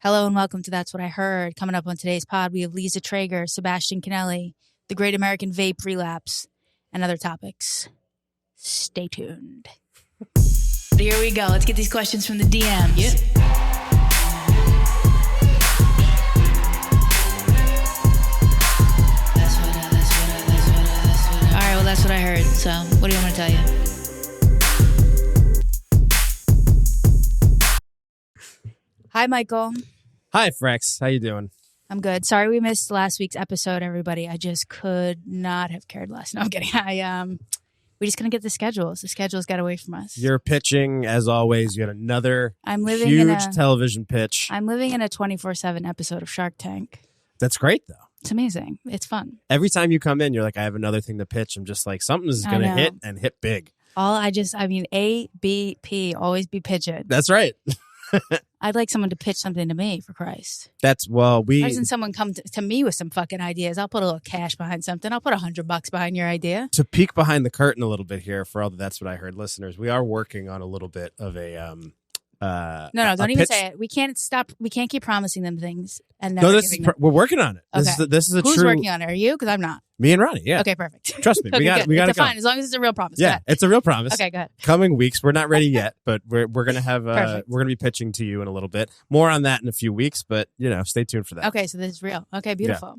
Hello and welcome to That's What I Heard. Coming up on today's pod, we have Liza Treyger, Sebastian Conelli, the Great American Vape Relapse, and other topics. Stay tuned. Here we go. Let's get these questions from the DMs. Yep. All right, well, that's what I heard. So what do you want me to tell you? Hi, Michael. Hi, Frex. How you doing? I'm good. Sorry we missed last week's episode, everybody. I just could not have cared less. No, I'm kidding. We just couldn't get the schedules. The schedules got away from us. You're pitching, as always. You had another huge television pitch. I'm living in a 24/7 episode of Shark Tank. That's great, though. It's amazing. It's fun. Every time you come in, you're like, I have another thing to pitch. I'm just like, something's going to hit and hit big. A, B, P, always be pitching. That's right. I'd like someone to pitch something to me, for Christ. Why doesn't someone come to me with some fucking ideas? I'll put a little cash behind something. I'll put $100 behind your idea. To peek behind the curtain a little bit here for all the That's What I Heard listeners, we are working on a little bit of a don't even say it. We can't stop. We can't keep promising them things and never we're working on it. Okay. This is a Who's true. working on it? Are you? Because I'm not. Me and Ronnie. Yeah. Okay, perfect. Trust me. We got to go. Fine, as long as it's a real promise. Yeah, it's a real promise. Okay, go ahead. Coming weeks. We're not ready yet, but we're gonna have we're gonna be pitching to you in a little bit. More on that in a few weeks, but stay tuned for that. Okay, so this is real. Okay, beautiful.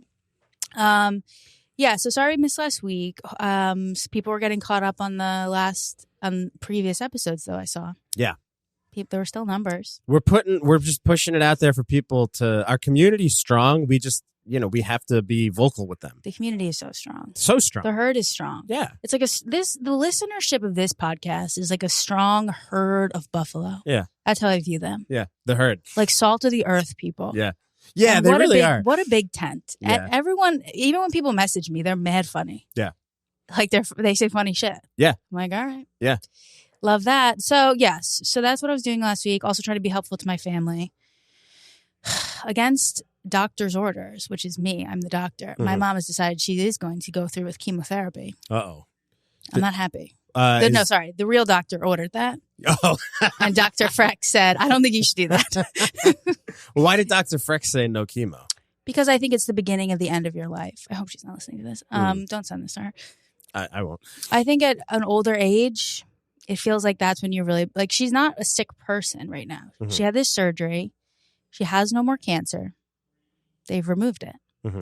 Yeah. So sorry we missed last week. People were getting caught up on the previous episodes, though. I saw. Yeah. There were still numbers. We're just pushing it out there for people to. Our community's strong. We just. We have to be vocal with them. The community is so strong. So strong. The herd is strong. Yeah. It's like the listenership of this podcast is like a strong herd of buffalo. Yeah. That's how I view them. Yeah. The herd. Like salt of the earth people. Yeah. Yeah, they really are. What a big tent. Yeah. And everyone, even when people message me, they're mad funny. Yeah. Like they say funny shit. Yeah. I'm like, all right. Yeah. Love that. So yes. So that's what I was doing last week. Also trying to be helpful to my family. Against doctor's orders, which is me. I'm the doctor. Mm-hmm. My mom has decided she is going to go through with chemotherapy. Uh-oh. I'm not happy. The real doctor ordered that. Oh. And Dr. Frex said, I don't think you should do that. Well, why did Dr. Frex say no chemo? Because I think it's the beginning of the end of your life. I hope she's not listening to this. Don't send this to her. I won't. I think at an older age, it feels like that's when you're really, like, she's not a sick person right now. Mm-hmm. She had this surgery. She has no more cancer. They've removed it. Mm-hmm.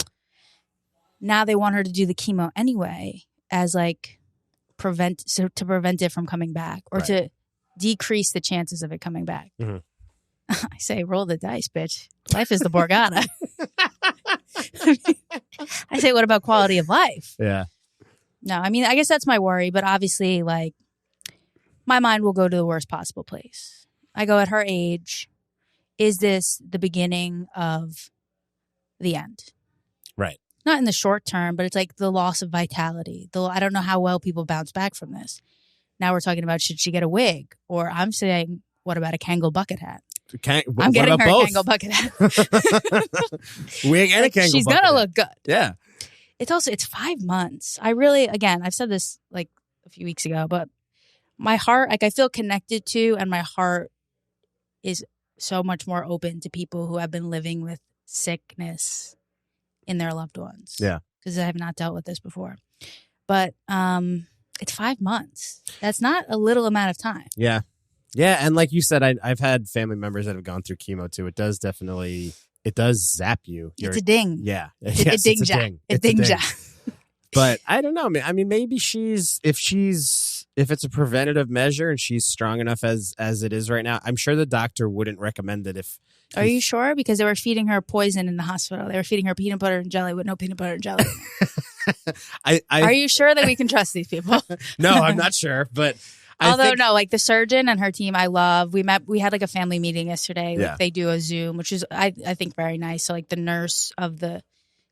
Now they want her to do the chemo anyway as like to prevent it from coming back or to decrease the chances of it coming back. Mm-hmm. I say, roll the dice, bitch. Life is the Borgata. I say, what about quality of life? Yeah. No, I mean, I guess that's my worry, but obviously, like, my mind will go to the worst possible place. I go, at her age, is this the beginning of the end? Right. Not in the short term, but it's like the loss of vitality. I don't know how well people bounce back from this. Now we're talking about, should she get a wig? Or I'm saying, what about a Kangol bucket hat? I'm getting her a Kangol bucket hat. Wig and a Kangol bucket hat. She's going to look good. Yeah. It's 5 months. I've said this like a few weeks ago, but my heart, like, I feel connected to, and my heart is so much more open to people who have been living with sickness in their loved ones. Yeah. Because I have not dealt with this before. But it's 5 months. That's not a little amount of time. Yeah. Yeah. And like you said, I've had family members that have gone through chemo too. It does zap you. It's a ding. Yeah. It's a ding. It's a ding. But I don't know. I mean, maybe if it's a preventative measure and she's strong enough as it is right now, I'm sure the doctor wouldn't recommend it if. Are you sure? Because they were feeding her poison in the hospital. They were feeding her peanut butter and jelly with no peanut butter and jelly. Are you sure that we can trust these people? No, I'm not sure. But like the surgeon and her team, I love. We had like a family meeting yesterday. Yeah. Like they do a Zoom, which is I think very nice. So like the nurse of the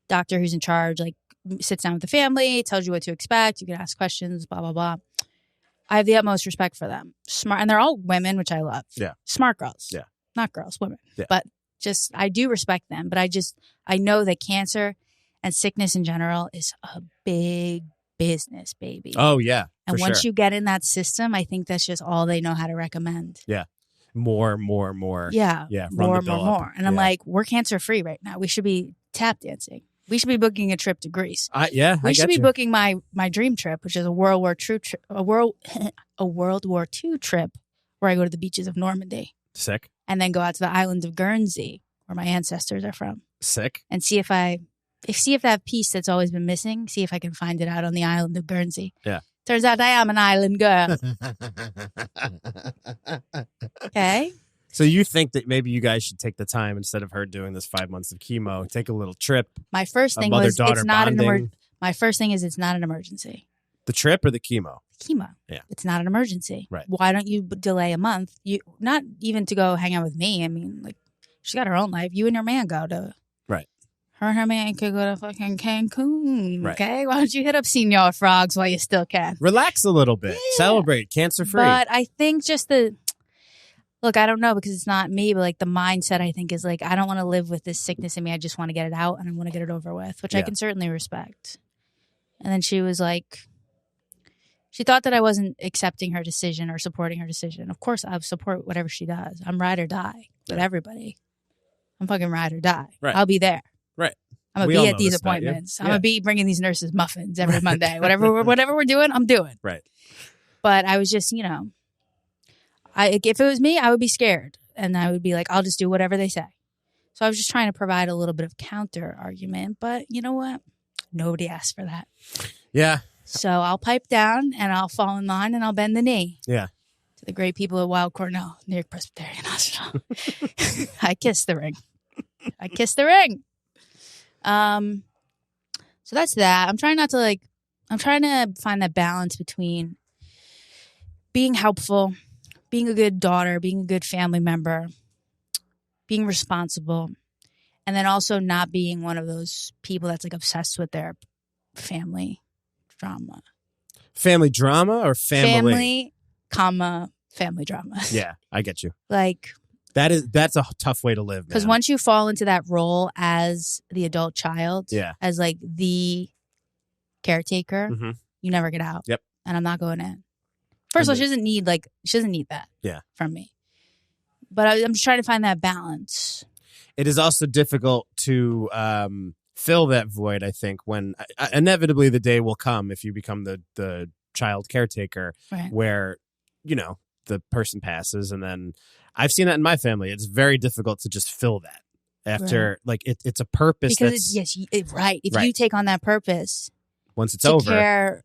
doctor who's in charge, like, sits down with the family, tells you what to expect. You can ask questions, blah, blah, blah. I have the utmost respect for them. Smart. And they're all women, which I love. Yeah. Smart girls. Yeah. Not girls, women. Yeah. But I do respect them. But I know that cancer and sickness in general is a big business, baby. Oh, yeah. And once you get in that system, I think that's just all they know how to recommend. Yeah. more. Yeah. Run the bill more. And I'm like, we're cancer free right now. We should be tap dancing. We should be booking a trip to Greece. We should be booking my dream trip, which is a World War II trip where I go to the beaches of Normandy. Sick. And then go out to the island of Guernsey, where my ancestors are from. Sick. And see if that piece that's always been missing, see if I can find it out on the island of Guernsey. Yeah. Turns out I am an island girl. Okay. So you think that maybe you guys should take the time, instead of her doing this 5 months of chemo, take a little trip? My first thing was it's not an emergency. My first thing is it's not an emergency. The trip or the chemo? Chemo. Yeah. It's not an emergency. Right. Why don't you delay a month? You not even to go hang out with me. I mean, like, she's got her own life. You and your man go to. Right. Her and her man could go to fucking Cancun. Right. Okay. Why don't you hit up Senor Frogs while you still can? Relax a little bit. Yeah. Celebrate. Cancer free. But I think just look, I don't know because it's not me, but like the mindset I think is like, I don't want to live with this sickness in me. I just want to get it out and I want to get it over with, which I can certainly respect. And then she was like, she thought that I wasn't accepting her decision or supporting her decision. Of course, I'll support whatever she does. I'm ride or die with everybody. I'm fucking ride or die. Right. I'll be there. Right. I'm going to be at these appointments. I'm going to be bringing these nurses muffins every Monday. Whatever we're doing, I'm doing. Right. But I was just, if it was me, I would be scared. And I would be like, I'll just do whatever they say. So I was just trying to provide a little bit of counter argument. But you know what? Nobody asked for that. Yeah. So I'll pipe down and I'll fall in line and I'll bend the knee. Yeah. To the great people at Weill Cornell, New York Presbyterian Hospital. I kissed the ring. So that's that. I'm trying to find that balance between being helpful, being a good daughter, being a good family member, being responsible, and then also not being one of those people that's like obsessed with their family drama. Family drama or family? Family drama. Yeah, I get you. Like that's a tough way to live, because once you fall into that role as the adult child, as like the caretaker, you never get out. Yep. And I'm not going in. First of all, she doesn't need that. Yeah. From me. But I'm just trying to find that balance. It is also difficult to fill that void, I think, when inevitably the day will come if you become the child caretaker, right, where, the person passes. And then I've seen that in my family. It's very difficult to just fill that after, right, it's a purpose. Because right. If you take on that purpose. Once it's over.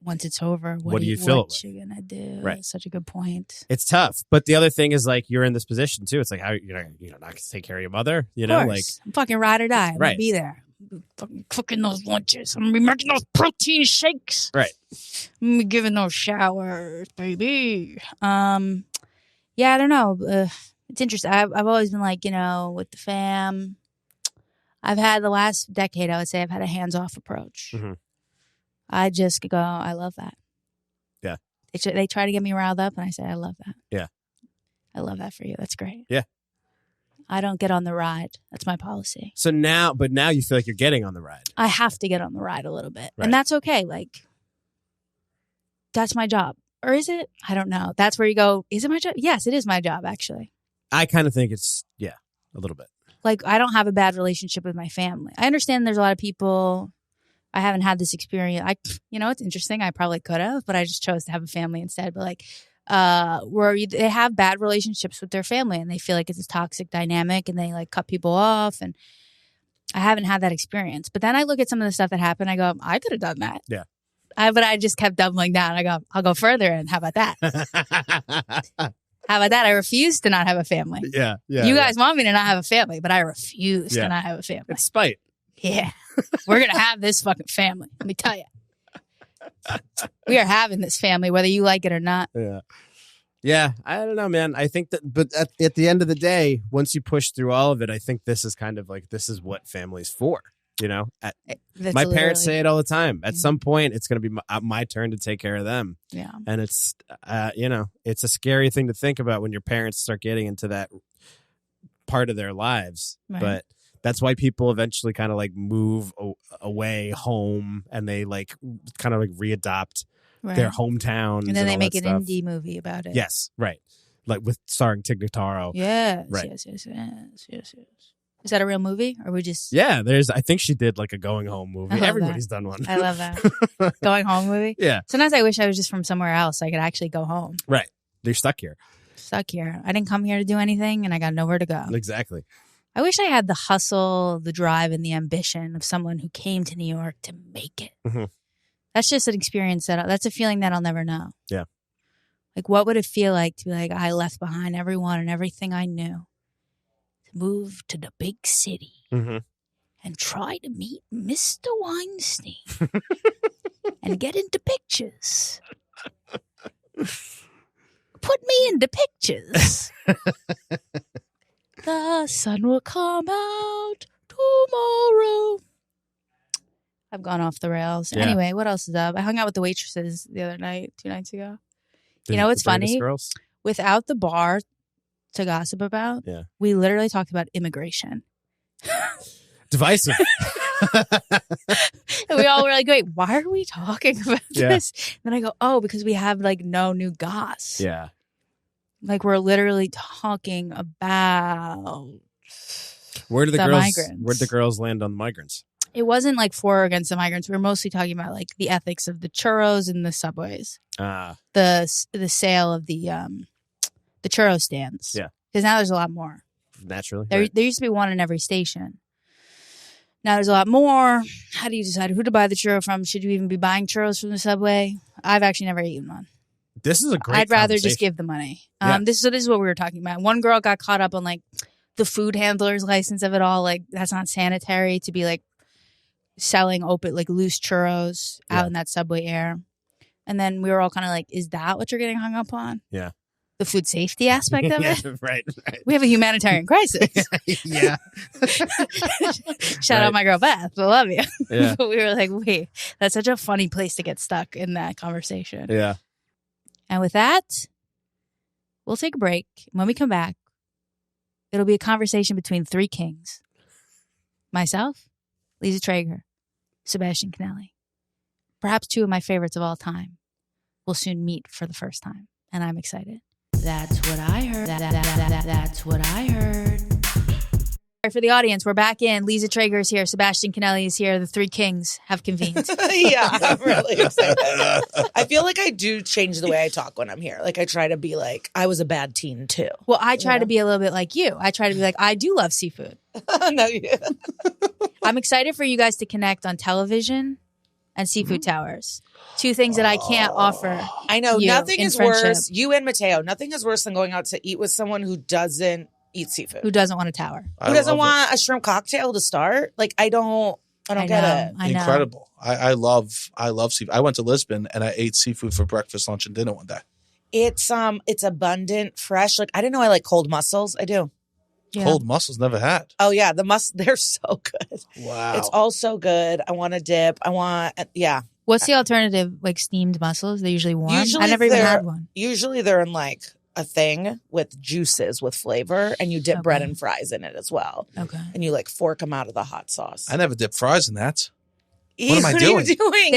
Once it's over, what do you fill it with? What you gonna do? Right. That's such a good point. It's tough, but the other thing is like you're in this position too. It's like how you're not gonna take care of your mother. I'm fucking ride or die. I'm gonna be there. I'm fucking cooking those lunches. I'm gonna be making those protein shakes. Right. I'm gonna be giving those showers, baby. Yeah, I don't know. It's interesting. I've always been like, with the fam. I've had the last decade, I would say, I've had a hands-off approach. Mm-hmm. I just go, I love that. Yeah. They try to get me riled up, and I say, I love that. Yeah. I love that for you. That's great. Yeah. I don't get on the ride. That's my policy. So now you feel like you're getting on the ride. I have to get on the ride a little bit. Right. And that's okay. Like, that's my job. Or is it? I don't know. That's where you go, is it my job? Yes, it is my job, actually. I kind of think it's, a little bit. Like, I don't have a bad relationship with my family. I understand there's a lot of people... I haven't had this experience. It's interesting. I probably could have, but I just chose to have a family instead. But where they have bad relationships with their family and they feel like it's a toxic dynamic and they like cut people off. And I haven't had that experience. But then I look at some of the stuff that happened. I go, I could have done that. Yeah. But I just kept doubling down. I go, I'll go further. And how about that? How about that? I refuse to not have a family. Yeah. You guys want me to not have a family, but I refuse to not have a family. It's spite. Yeah. We're going to have this fucking family. Let me tell you. We are having this family, whether you like it or not. Yeah. Yeah. I don't know, man. I think that, but at the end of the day, once you push through all of it, I think this is kind of like, this is what family's for. My parents say it all the time. At some point, it's going to be my turn to take care of them. Yeah. And it's, it's a scary thing to think about when your parents start getting into that part of their lives. Right. But that's why people eventually kind of like move away home and they like kind of like readopt their hometown. And then they make an indie movie about it. Yes. Right. like with starring Tig Notaro. Yes, Right. yes. Is that a real movie, or we just? Yeah, I think she did like a going home movie. Everybody's done one. I love that. Going home movie. Yeah. Sometimes I wish I was just from somewhere else so I could actually go home. Right. They're stuck here. Stuck here. I didn't come here to do anything, and I got nowhere to go. Exactly. I wish I had the hustle, the drive, and the ambition of someone who came to New York to make it. Mm-hmm. That's just an experience that's a feeling that I'll never know. Yeah. Like, what would it feel like to be like, I left behind everyone and everything I knew to move to the big city and try to meet Mr. Weinstein and get into pictures. Put me into pictures. The sun will come out tomorrow. I've gone off the rails. Yeah. Anyway, what else is up? I hung out with the waitresses the other night, 2 nights ago. You know what's funny? Girls? Without the bar to gossip about, we literally talked about immigration. Divisive. And we all were like, wait, why are we talking about this? And then I go, oh, because we have like no new goss. Yeah. Like we're literally talking about where did the migrants. Girls land on the migrants? It wasn't like for or against the migrants. We were mostly talking about like the ethics of the churros in the subways. The sale of the churro stands. Yeah. Because now there's a lot more. Naturally. There used to be one in every station. Now there's a lot more. How do you decide who to buy the churro from? Should you even be buying churros from the subway? I've actually never eaten one. This is a great I'd rather just give the money. This is what we were talking about. One girl got caught up on like the food handler's license of it all. Like that's not sanitary to be like selling open like loose churros out in that subway air. And then we were all kind of like, is that what you're getting hung up on? Yeah. The food safety aspect of it? Right. We have a humanitarian crisis. Yeah. Shout out my girl Beth. I love you. Yeah. But we were like, wait, that's such a funny place to get stuck in that conversation. Yeah. And with that, we'll take a break. When we come back, it'll be a conversation between 3 kings. Myself, Liza Treyger, Sebastian Conelli. Perhaps 2 of my favorites of all time will soon meet for the first time. And I'm excited. That's what I heard. That's what I heard. For the audience, we're back in. Liza Treyger is here. Sebastian Conelli is here. The 3 kings have convened. Yeah, I'm really excited. I feel like I do change the way I talk when I'm here. Like I try to be like, I was a bad teen too. Well, I try to be a little bit like you. I try to be like, I do love seafood. No, yeah. I'm excited for you guys to connect on television and seafood towers. 2 things that I can't offer. I know. Nothing is friendship. worse. You and Mateo, nothing is worse than going out to eat with someone who doesn't eat seafood. Who doesn't want a tower? Who doesn't want a shrimp cocktail to start? Like I don't get it. Incredible. I love seafood. I went to Lisbon and I ate seafood for breakfast, lunch, and dinner one day. It's abundant, fresh. Like I didn't know I like cold mussels. I do. Yeah. Cold mussels, never had. Oh yeah, they're so good. Wow. It's all so good. I want a dip. What's the alternative? Like steamed mussels? They're usually warm. I never even had one. Usually they're in like a thing with juices with flavor, and you dip bread and fries in it as well. Okay. And you like fork them out of the hot sauce. I never dip fries in that. What am I doing?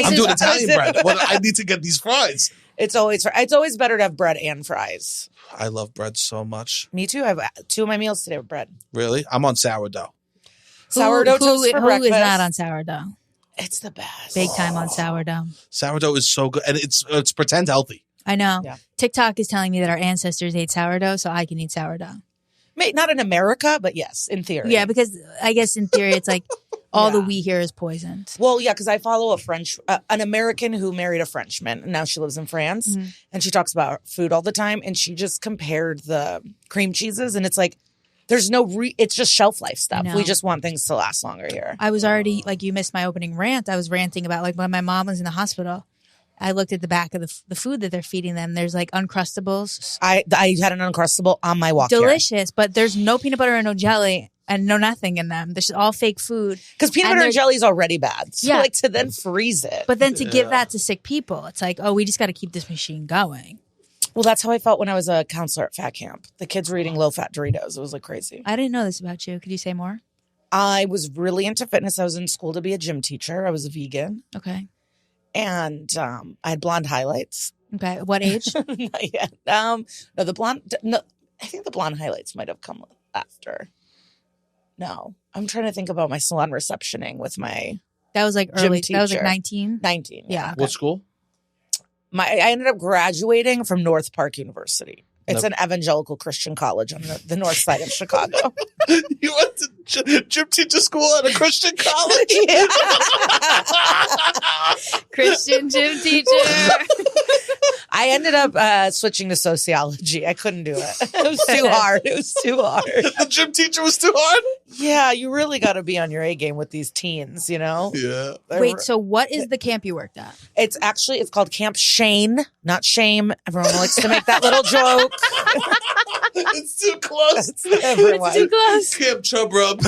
I'm doing Italian bread. I need to get these fries. It's always better to have bread and fries. I love bread so much. Me too. I have 2 of my meals today with bread. Really? I'm on sourdough. Sourdough toast for breakfast. Who is not on sourdough? It's the best. Big time on sourdough. Sourdough is so good. And it's pretend healthy. I know. Yeah. TikTok is telling me that our ancestors ate sourdough, so I can eat sourdough. Not in America, but yes, in theory. Yeah, because I guess in theory it's like all the wheat here is poisoned. Well, yeah, because I follow an American who married a Frenchman, and now she lives in France, and she talks about food all the time, and she just compared the cream cheeses, and it's like, there's no it's just shelf life stuff. We just want things to last longer here. I was already, like you missed my opening rant, I was ranting about like when my mom was in the hospital, I looked at the back of the food that they're feeding them. There's like Uncrustables. I had an Uncrustable on my walk Delicious, but there's no peanut butter and no jelly and no nothing in them. There's all fake food. Because peanut butter and jelly is already bad. So like to then freeze it. But then to give that to sick people, it's like, oh, we just got to keep this machine going. Well, that's how I felt when I was a counselor at Fat Camp. The kids were eating low-fat Doritos. It was like crazy. I didn't know this about you. Could you say more? I was really into fitness. I was in school to be a gym teacher. I was a vegan. Okay. And I had blonde highlights. Okay. What age? Not yet. No, the blonde. No, I think the blonde highlights might have come after. No, I'm trying to think about my salon receptioning with my That was like gym early. That was like teacher. 19. 19. Yeah. What school? I ended up graduating from North Park University. It's an evangelical Christian college on the north side of Chicago. You went to gym teacher school at a Christian college? Yeah. Christian gym teacher. I ended up switching to sociology. I couldn't do it. It was too hard. The gym teacher was too hard? Yeah, you really got to be on your A game with these teens, you know? Yeah. Wait, so what is the camp you worked at? It's called Camp Shane, not Shame. Everyone likes to make that little joke. It's too close. Everyone. It's too close. Camp Chub Rub.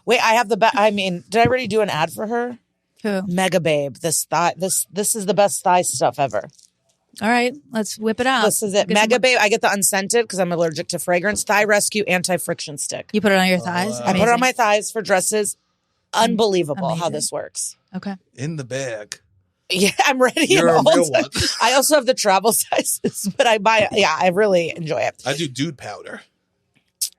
Wait, I have the best. I mean, did I already do an ad for her? Who? Mega Babe. This is the best thigh stuff ever. All right, let's whip it out. This is it. Mega Babe. I get the unscented because I'm allergic to fragrance. Thigh Rescue Anti-Friction Stick. You put it on your thighs? I put it on my thighs for dresses. Unbelievable how Amazing. this works. Okay. In the bag. Yeah, I'm ready. You're a real one. I also have the travel sizes, but I buy it. Yeah, I really enjoy it. I do dude powder.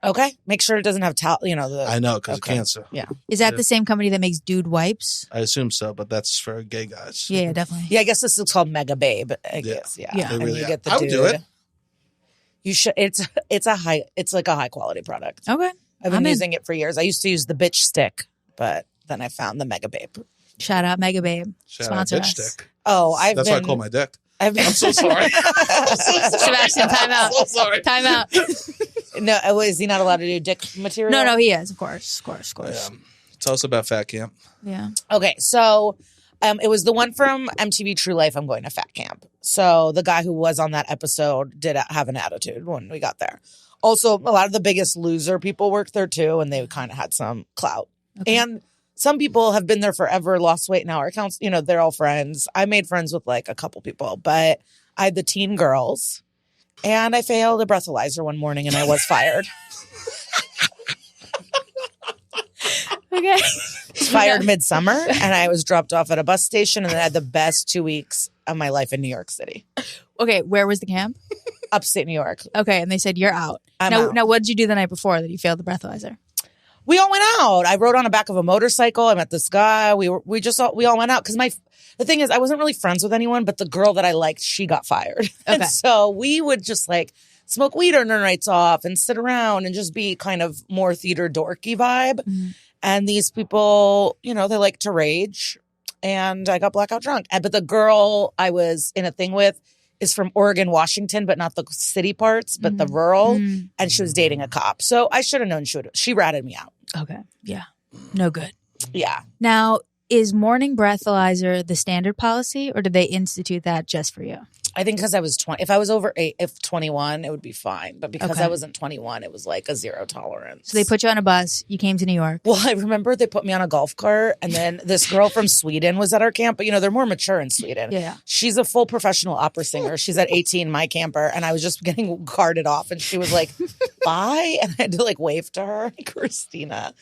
Okay. Make sure it doesn't have I know, because of cancer. Yeah. Is that the same company that makes dude wipes? I assume so, but that's for gay guys. Yeah, definitely. Yeah, I guess this is called Mega Babe. I guess. Yeah. Yeah. They And really you are. get the I would dude. do it. You should. It's like a high quality product. Okay. I've been using it for years. I used to use the bitch stick, but then I found the Mega Babe. Shout out Mega Babe. Shout Sponsor out bitch us. stick. Oh, That's what I call my dick. I'm so sorry. Sebastian, time out. So sorry. Time out. No, is he not allowed to do dick material? No, he is. Of course. Yeah. Tell us about Fat Camp. Yeah. Okay, so it was the one from MTV True Life. I'm going to Fat Camp. So the guy who was on that episode did have an attitude when we got there. Also, a lot of the Biggest Loser people worked there too, and they kind of had some clout. Okay. And some people have been there forever, lost weight now. Our accounts, they're all friends. I made friends with like a couple people, but I had the teen girls, and I failed a breathalyzer one morning, and I was fired. Okay. Fired midsummer, and I was dropped off at a bus station, and then I had the best 2 weeks of my life in New York City. Okay, where was the camp? Upstate New York. Okay, and they said you're out. I'm now, out. Now, what did you do the night before that you failed the breathalyzer? We all went out. I rode on the back of a motorcycle. I met this guy. We all went out because the thing is, I wasn't really friends with anyone, but the girl that I liked, she got fired. Okay. And so we would just like smoke weed on our nights off and sit around and just be kind of more theater dorky vibe. Mm-hmm. And these people, they like to rage. And I got blackout drunk. But the girl I was in a thing with is from Oregon, Washington, but not the city parts, but the rural. Mm. And she was dating a cop. So I should have known she ratted me out. Okay. Yeah. No good. Yeah. Now, is morning breathalyzer the standard policy, or did they institute that just for you? I think because I was 20. If I was over 21, it would be fine. But because I wasn't 21, it was like a zero tolerance. So they put you on a bus. You came to New York. Well, I remember they put me on a golf cart, and then this girl from Sweden was at our camp. But, they're more mature in Sweden. Yeah. She's a full professional opera singer. She's at 18, my camper, and I was just getting carted off. And she was like, bye. And I had to like wave to her, Christina.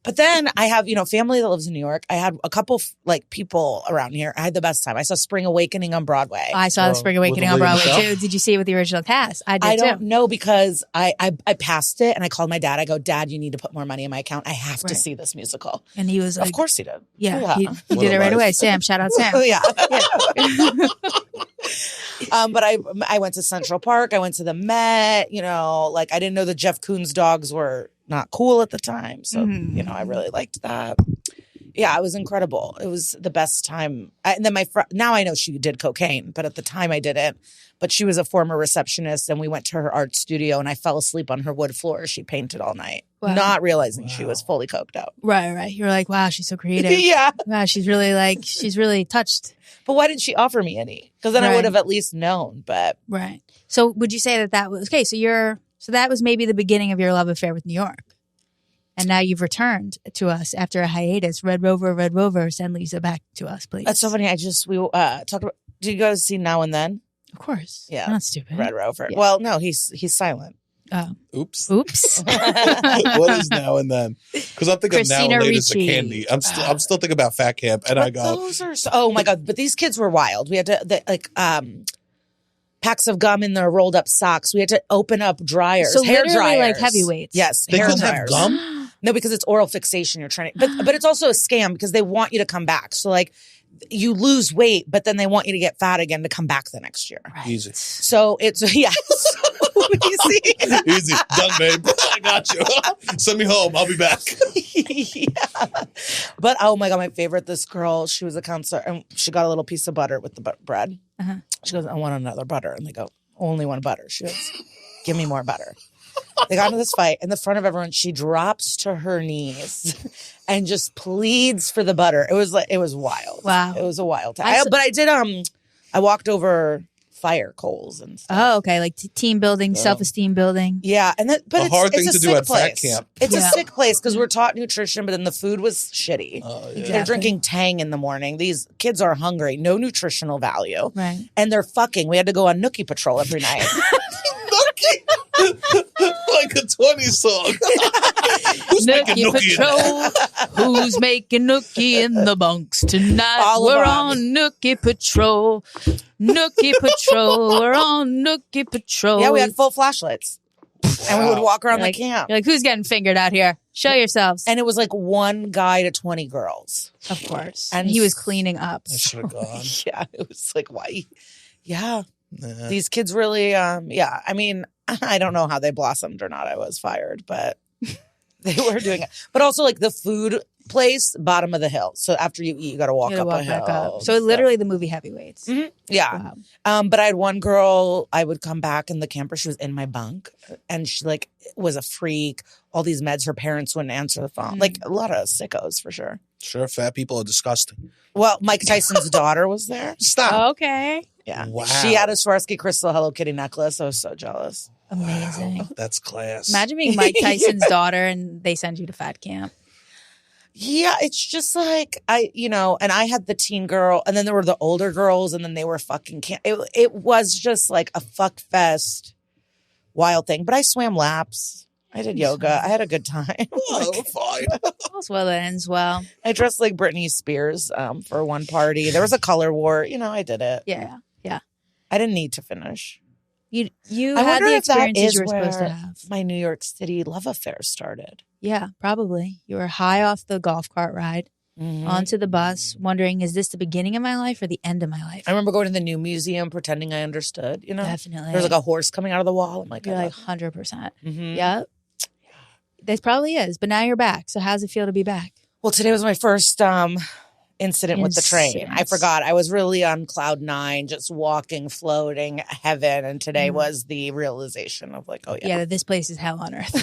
But then I have, family that lives in New York. I had a couple like people around here. I had the best time. I saw Spring Awakening on Broadway. I saw the Spring Awakening on Broadway too. Did you see it with the original cast? I did I too. don't know because I passed it and I called my dad. I go, Dad, you need to put more money in my account. I have to see this musical. And he was like, of course he did. Yeah. He did it right away. Sam, shout out Sam. Yeah. But I went to Central Park. I went to the Met. I didn't know the Jeff Koons dogs were not cool at the time. So, I really liked that. Yeah, it was incredible. It was the best time. And then now I know she did cocaine, but at the time I didn't. But she was a former receptionist, and we went to her art studio, and I fell asleep on her wood floor. She painted all night, not realizing she was fully coked out. Right. You were like, wow, she's so creative. Yeah. Wow, she's really touched. But why didn't she offer me any? Because then I would have at least known. But right. So would you say that was okay? So that was maybe the beginning of your love affair with New York, and now you've returned to us after a hiatus. Red Rover, send Liza back to us, please. That's so funny. We talked about. Did you guys see Now and Then? Of course. Yeah. I'm not stupid. Red Rover. Yeah. Well, no, he's silent. Oops. What is now and then? Because I'm thinking Christina now and later is Ricci. the candy. I'm still thinking about fat camp, and I go, those are oh my God! But these kids were wild. We had to packs of gum in their rolled up socks. We had to open up dryers, So hair literally dryers, like heavyweights. Yes, they hair couldn't have dryers. gum. No, because it's oral fixation. You're trying to, but it's also a scam because they want you to come back. So like you lose weight, but then they want you to get fat again to come back the next year. Right. Easy. So it's easy. Easy. Done, babe. I got you. Send me home. I'll be back. Yeah. But oh my God, my favorite, this girl, she was a counselor and she got a little piece of butter with the bread. Uh-huh. She goes, I want another butter. And they go, only one butter. She goes, give me more butter. They got into this fight in the front of everyone. She drops to her knees and just pleads for the butter. It was wild. Wow. It was a wild time. But I did, I walked over fire coals and stuff. Oh, okay. Like team building, self-esteem building. Yeah. And that, but A hard thing it's to a do sick at place. fat camp. It's a sick place because we're taught nutrition, but then the food was shitty. Exactly. They're drinking Tang in the morning. These kids are hungry, no nutritional value. Right. And they're fucking. We had to go on nookie patrol every night. Like a 20s song. Who's making nookie Patrol. Who's making nookie in the bunks tonight? All of We're them. on Nookie Patrol. Nookie Patrol. We're on Nookie Patrol. Yeah, we had full flashlights. And we would walk around the camp. You're like, who's getting fingered out here? Show yourselves. And it was like one guy to 20 girls. Of course. And And he was cleaning up. I should have gone. Yeah, it was like, why? Yeah. Nah. These kids really, yeah. I mean, I don't know how they blossomed or not. I was fired, but they were doing it. But also like the food place, bottom of the hill. So after you eat, you got to walk You gotta up walk a back hill. up. So literally the movie Heavyweights. Mhm. Yeah. Wow. But I had one girl, I would come back in the camper. She was in my bunk and she like was a freak. All these meds, her parents wouldn't answer the phone. Like a lot of sickos for sure. Sure, fat people are disgusting. Well, Mike Tyson's daughter was there. Stop. Okay. Yeah. Wow. She had a Swarovski crystal Hello Kitty necklace. I was so jealous. Amazing. Wow, that's class. Imagine being Mike Tyson's daughter and they send you to fat camp. Yeah, it's just like and I had the teen girl, and then there were the older girls, and then they were fucking. It was just like a fuck fest, wild thing. But I swam laps. I did yoga. I had a good time. Oh, fine. All's well that ends well. I dressed like Britney Spears for one party. There was a color war. I did it. Yeah. Yeah. I didn't need to finish. You I had wonder the if that experiences is you were supposed to where have. my New York City love affair started. Yeah, probably. You were high off the golf cart ride, onto the bus, wondering, is this the beginning of my life or the end of my life? I remember going to the new museum, pretending I understood. Definitely. There's like a horse coming out of the wall. I'm like, You're I like love 100%. Mhm. Yep. This probably is, but now you're back. So how's it feel to be back? Well, today was my first incident with the train. I Incident. forgot. I was really on cloud 9, just walking, floating heaven. And today was the realization of like, oh, Yeah, that this place is hell on earth.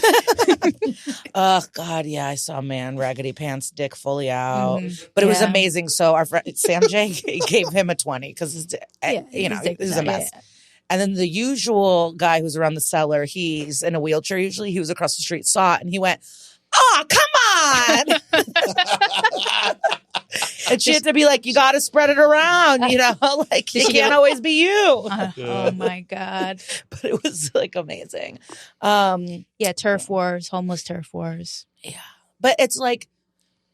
Oh, God, yeah. I saw a man, raggedy pants, dick fully out. But it was Yeah. amazing. So our friend, Sam J gave him a 20 because, his this dick is was a out, mess. yeah. And then the usual guy who's around the cellar, he's in a wheelchair usually. He was across the street, saw it, and he went, oh, come on. And she had to be like, you got to spread it around, like it can't always be you. Oh my God. But it was like amazing. Yeah, turf wars, homeless turf wars. Yeah. But it's like,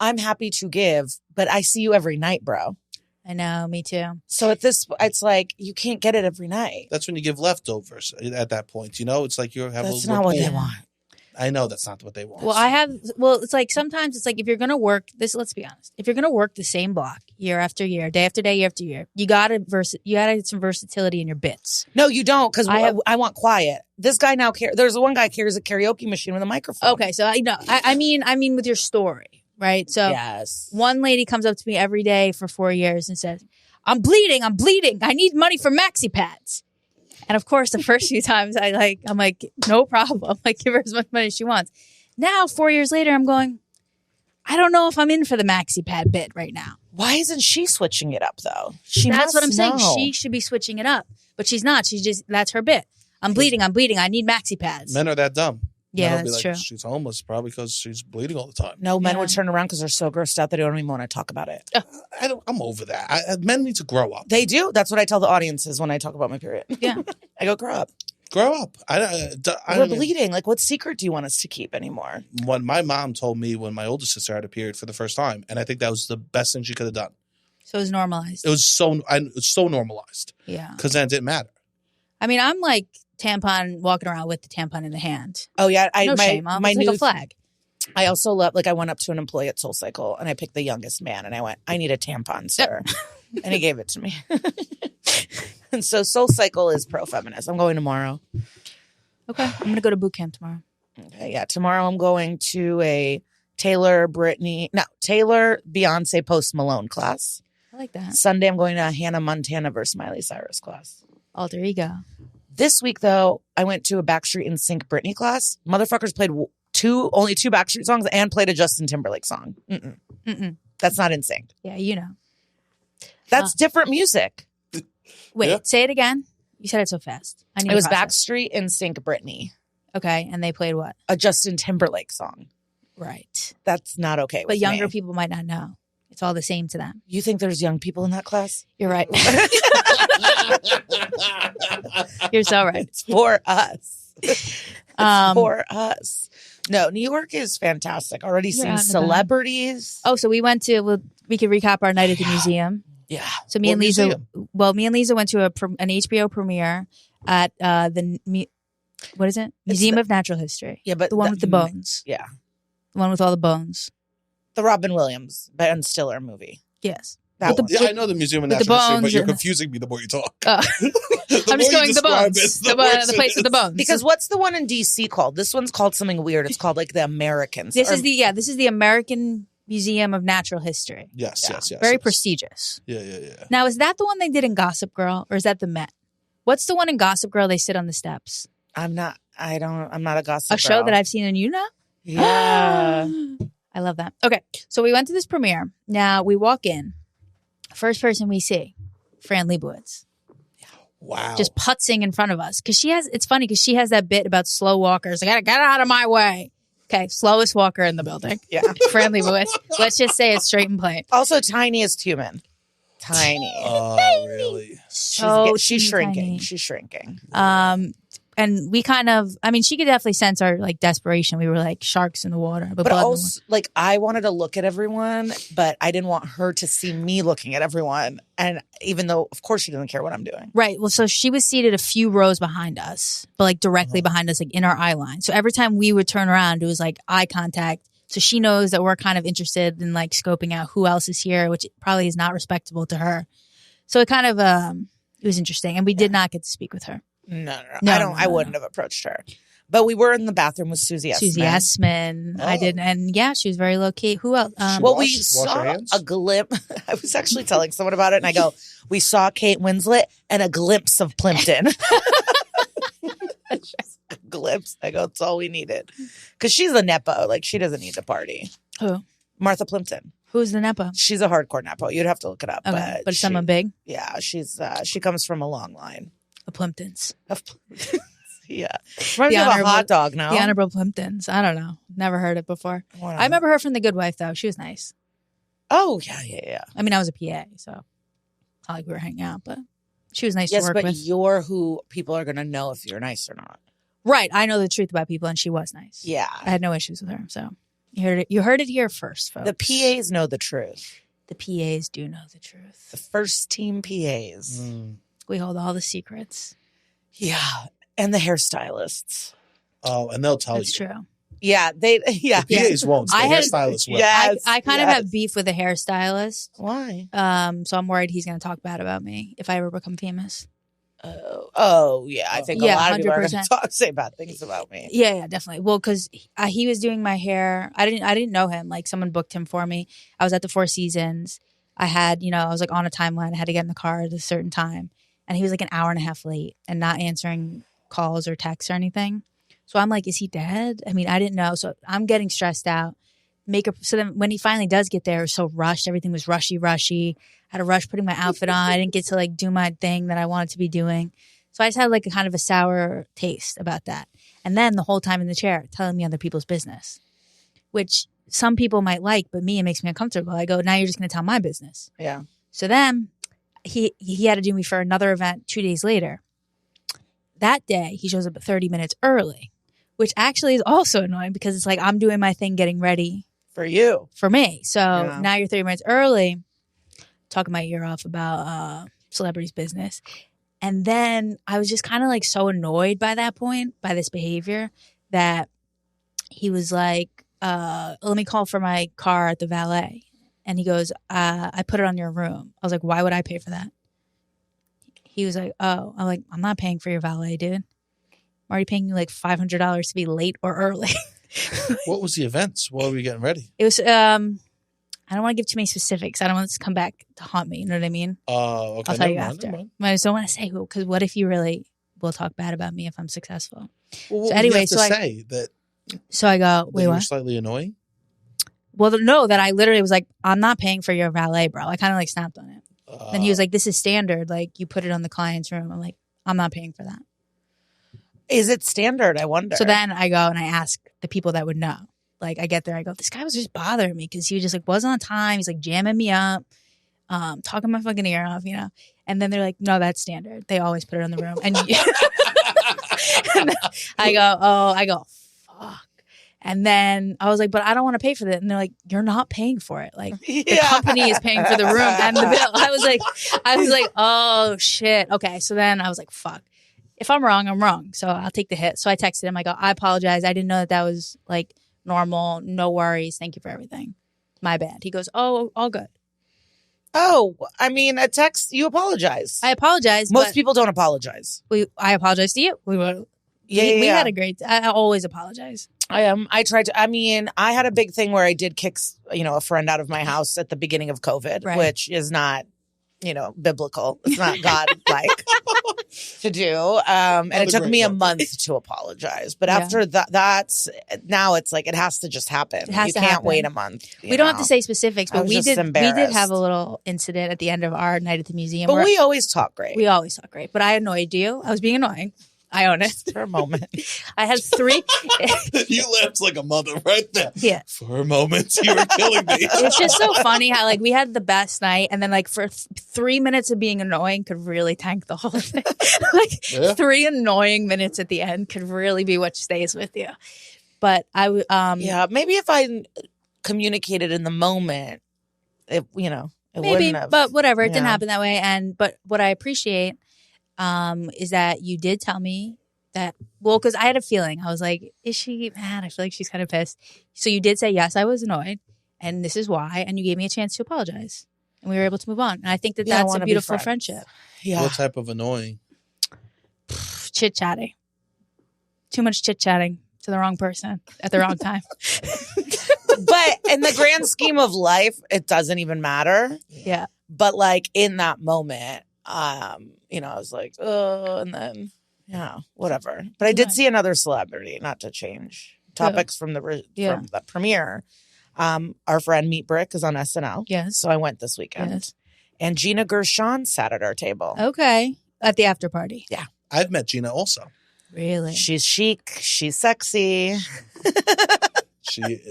I'm happy to give, but I see you every night, bro. I know, me too. So it's like, you can't get it every night. That's when you give leftovers at that point. It's like you have That's a not what they rapport. want. I know that's not what they want. Well, it's like sometimes it's like if you're going to work this, let's be honest, if you're going to work the same block year after year, day after day, year after year, you got to get some versatility in your bits. No, you don't, because I I want quiet. This guy now there's one guy carries a karaoke machine with a microphone. Okay, so I mean with your story, right? So Yes. one lady comes up to me every day for 4 years and says, I'm bleeding. I need money for maxi pads. And of course, the first few times I'm like, no problem. Like, give her as much money as she wants. Now, 4 years later, I'm going, I don't know if I'm in for the maxi pad bit right now. Why isn't she switching it up though? That's what I'm saying. know. She should be switching it up, but she's not. That's her bit. I'm bleeding. I need maxi pads. Men are that dumb. Yeah, Men will be that's like, true. She's homeless probably because she's bleeding all the time. No, men Yeah. would turn around because they're so grossed out that they don't even want to talk about it. I'm over that. Men need to grow up. They do. That's what I tell the audiences when I talk about my period. Yeah. I go, grow up. Grow up. We're bleeding. Like, what secret do you want us to keep anymore? When my mom told me when my older sister had a period for the first time, and I think that was the best thing she could have done. So it was normalized. It was so normalized. Yeah. Because then it didn't matter. I mean, I'm like tampon, walking around with the tampon in the hand. Oh, yeah. No shame. It's like a flag. I also love, like, I went up to an employee at SoulCycle, and I picked the youngest man, and I went, I need a tampon, sir. And he gave it to me. And so SoulCycle is pro-feminist. I'm going tomorrow. Okay. I'm going to go to boot camp tomorrow. Okay, yeah. Tomorrow I'm going to a Taylor, Beyonce, Post Malone class. I like that. Sunday I'm going to a Hannah Montana versus Miley Cyrus class. Alter ego. This week, though, I went to a Backstreet NSYNC Britney class. Motherfuckers played only two Backstreet songs and played a Justin Timberlake song. That's not NSYNC. Yeah, you know. That's different music. Wait, say it again. You said it so fast. It was Backstreet NSYNC Britney. Okay, and they played what? A Justin Timberlake song. Right. That's not okay with But younger me. people might not know. It's all the same to them. You think there's young people in that class? You're right. You're so right. It's for us. It's for us. No, New York is fantastic. Already seen celebrities. Oh, so we went to, we could recap our night at the museum. Yeah. So me and Liza went to an HBO premiere at what is it? Museum of Natural History. Yeah, but the one with the bones. Yeah. The one with all the bones. The Robin Williams, Ben Stiller movie. Yes. I know the Museum of Natural History, but you're confusing me the more you talk. I'm just going the bones. The place with the bones. Because what's the one in DC called? This one's called something weird. It's called like the Americans. This is the American Museum of Natural History. Yes. Very prestigious. Yeah. Now, is that the one they did in Gossip Girl, or is that the Met? What's the one in Gossip Girl they sit on the steps? I'm not a Gossip Girl. A show that I've seen and you know? Yeah. I love that. Okay, so we went to this premiere. Now, we walk in. First person we see, Fran Lebowitz. Wow. Just putzing in front of us. Because it's funny because she has that bit about slow walkers. I gotta get out of my way. Okay, slowest walker in the building. Yeah. Fran Lebowitz. Let's just say it's straight and plain. Also, tiniest human. Tiny. Oh, really? She's shrinking. Tiny. She's shrinking. And we kind of, I mean, she could definitely sense our like desperation. We were like sharks in the water. But also, like, I wanted to look at everyone, but I didn't want her to see me looking at everyone. And even though, of course, she doesn't care what I'm doing. Right. Well, so she was seated a few rows behind us, but like directly behind us, like in our eye line. So every time we would turn around, it was like eye contact. So she knows that we're kind of interested in like scoping out who else is here, which probably is not respectable to her. So it kind of, it was interesting. And we did not get to speak with her. No. I wouldn't have approached her. But we were in the bathroom with Susie Essman. Susie Essman. I did. And yeah, she was very low key. Who else? We saw a glimpse. I was actually telling someone about it and I go, we saw Kate Winslet and a glimpse of Plimpton. Just a glimpse. I go, that's all we needed. Because she's a Nepo. Like, she doesn't need to party. Who? Martha Plimpton. Who's the Nepo? She's a hardcore Nepo. You'd have to look it up. Okay. But someone big? Yeah. She comes from a long line. The Plimptons. Yeah. Reminds me of a hot dog now. The Honorable Plimptons. I don't know. Never heard it before. I remember her from The Good Wife, though. She was nice. Oh, yeah. I mean, I was a PA, so it's not like we were hanging out, but she was nice to work with. Yes, but you're who people are going to know if you're nice or not. Right. I know the truth about people, and she was nice. Yeah. I had no issues with her, so you heard it here first, folks. The PAs know the truth. The PAs do know the truth. The first team PAs. We hold all the secrets. Yeah. And the hairstylists. Oh, and they'll tell you. That's true. Yeah. The PAs won't. The hairstylists will. Yes, I kind of have beef with a hairstylist. Why? So I'm worried he's going to talk bad about me if I ever become famous. Oh, yeah. I think a lot of people are going to say bad things about me. Yeah, definitely. Well, because he was doing my hair. I didn't know him. Like, someone booked him for me. I was at the Four Seasons. I had, I was like on a timeline. I had to get in the car at a certain time. And he was like an hour and a half late and not answering calls or texts or anything. So I'm like, is he dead? I mean, I didn't know. So I'm getting stressed out. So then when he finally does get there, it was so rushed. Everything was rushy. I had to rush putting my outfit on. I didn't get to like do my thing that I wanted to be doing. So I just had like a kind of a sour taste about that. And then the whole time in the chair telling me other people's business, which some people might like, but me, it makes me uncomfortable. I go, now you're just going to tell my business. Yeah. So then he had to do me for another event 2 days later. that day, he shows up 30 minutes early, which actually is also annoying because it's like I'm doing my thing getting ready. For you. For me. So now you're 30 minutes early, talking my ear off about celebrities' business. And then I was just kind of like so annoyed by that point, by this behavior, that he was like, let me call for my car at the valet. And he goes, I put it on your room. I was like, why would I pay for that? He was like, oh. I'm like, I'm not paying for your valet, dude. I'm already paying you like $500 to be late or early. What was the events? What were we getting ready? It was, I don't want to give too many specifics. I don't want this to come back to haunt me. You know what I mean? Oh, okay. I'll tell you after. But I just don't want to say who, because what if you really will talk bad about me if I'm successful? Well, so anyway, so I go, wait, you what? were slightly annoying? Well, no, that I literally was like, I'm not paying for your valet, bro. I kind of like snapped on it. Then he was like, this is standard. Like, you put it on the client's room. I'm like, I'm not paying for that. Is it standard? I wonder. So then I go and I ask the people that would know. Like, I get there, I go, this guy was just bothering me because he was just like, wasn't on time. He's like jamming me up, talking my fucking ear off, you know? And then they're like, no, that's standard. They always put it on the room. And, and I go, fuck. And then I was like, but I don't want to pay for that. And they're like, you're not paying for it. Like, the company is paying for the room and the bill. I was like, oh, shit. Okay. So then I was like, fuck. If I'm wrong, I'm wrong. So I'll take the hit. So I texted him. I go, I apologize. I didn't know that was like normal. No worries. Thank you for everything. My bad. He goes, oh, all good. Oh, I mean, a text, you apologize. I apologize. Most people don't apologize. I apologize to you. We had a great, I always apologize. I tried to, I had a big thing where I did kick, a friend out of my house at the beginning of COVID, which is not, biblical. It's not God-like to do. And it took me a month to apologize. But after that's, now it's like, it has to just happen. You can't wait a month. We don't have to say specifics, but we did have a little incident at the end of our night at the museum. But we always talk great. We always talk great. But I annoyed you. I was being annoying. I own it. For a moment. I had 3. You laughed like a mother right there. Yeah. For a moment, you were killing me. It's just so funny how like we had the best night and then like for 3 minutes of being annoying could really tank the whole thing. 3 annoying minutes at the end could really be what stays with you. But maybe if I communicated in the moment, it wouldn't have. But whatever, it didn't happen that way. But what I appreciate is that you did tell me that, because I had a feeling. I was like, is she mad? I feel like she's kind of pissed. So you did say, yes, I was annoyed, and this is why, and you gave me a chance to apologize. And we were able to move on. And I think that's a beautiful friendship. Yeah. What type of annoying? Chit-chatting. Too much chit-chatting to the wrong person at the wrong time. But in the grand scheme of life, it doesn't even matter. Yeah. But like in that moment, I was like, oh, and then, whatever. But I did see another celebrity, not to change topics from the premiere. Our friend Meat Brick is on SNL. Yes. So I went this weekend. Yes. And Gina Gershon sat at our table. Okay. At the after party. Yeah. I've met Gina also. Really? She's chic. She's sexy.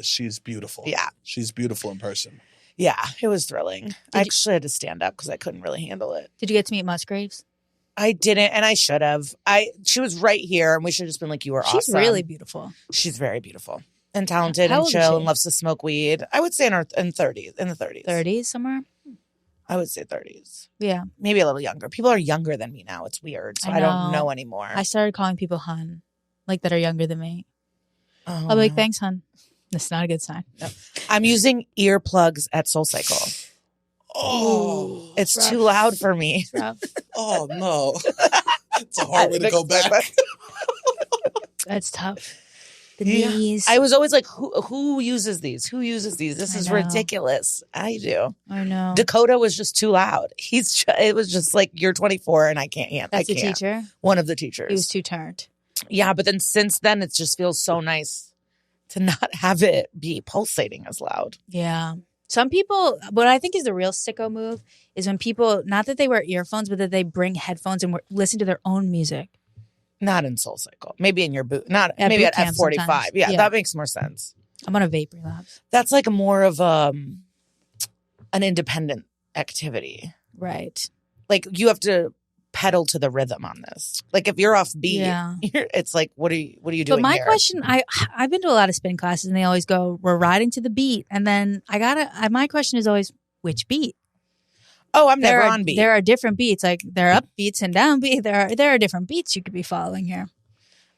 She's beautiful. Yeah. She's beautiful in person. Yeah, it was thrilling. I actually had to stand up because I couldn't really handle it. Did you get to meet Musgraves? I didn't, and I should have. She was right here, and we should have just been like, you were awesome. She's really beautiful. She's very beautiful and talented and chill and loves to smoke weed. I would say in the 30s. 30s somewhere? I would say 30s. Yeah. Maybe a little younger. People are younger than me now. It's weird, so I don't know anymore. I started calling people hun, like that are younger than me. I'll be like, thanks, hun. That's not a good sign. No. I'm using earplugs at SoulCycle. Oh, it's too loud for me. Oh no, it's a hard way to go back. That's tough. The knees. I was always like, who uses these? Who uses these? This is ridiculous. I do. I know. Dakota was just too loud. It was just like, you're 24 and I can't. That's a teacher? One of the teachers. He was too turned. Yeah, but then since then, it just feels so nice to not have it be pulsating as loud. Yeah. Some people, what I think is the real sicko move is when people, not that they wear earphones, but that they bring headphones and listen to their own music. Not in SoulCycle. Maybe in your boot. Maybe at F45. Yeah, that makes more sense. I'm on a vape relapse. That's like more of an independent activity. Right. Like you have to pedal to the rhythm on this. Like if you're off beat, it's like, what are you doing? But my here? question, I've been to a lot of spin classes and they always go, we're riding to the beat. And then my question is always, which beat? Oh, I'm never on beat. There are different beats. Like there are up beats and down beat. There are different beats you could be following here.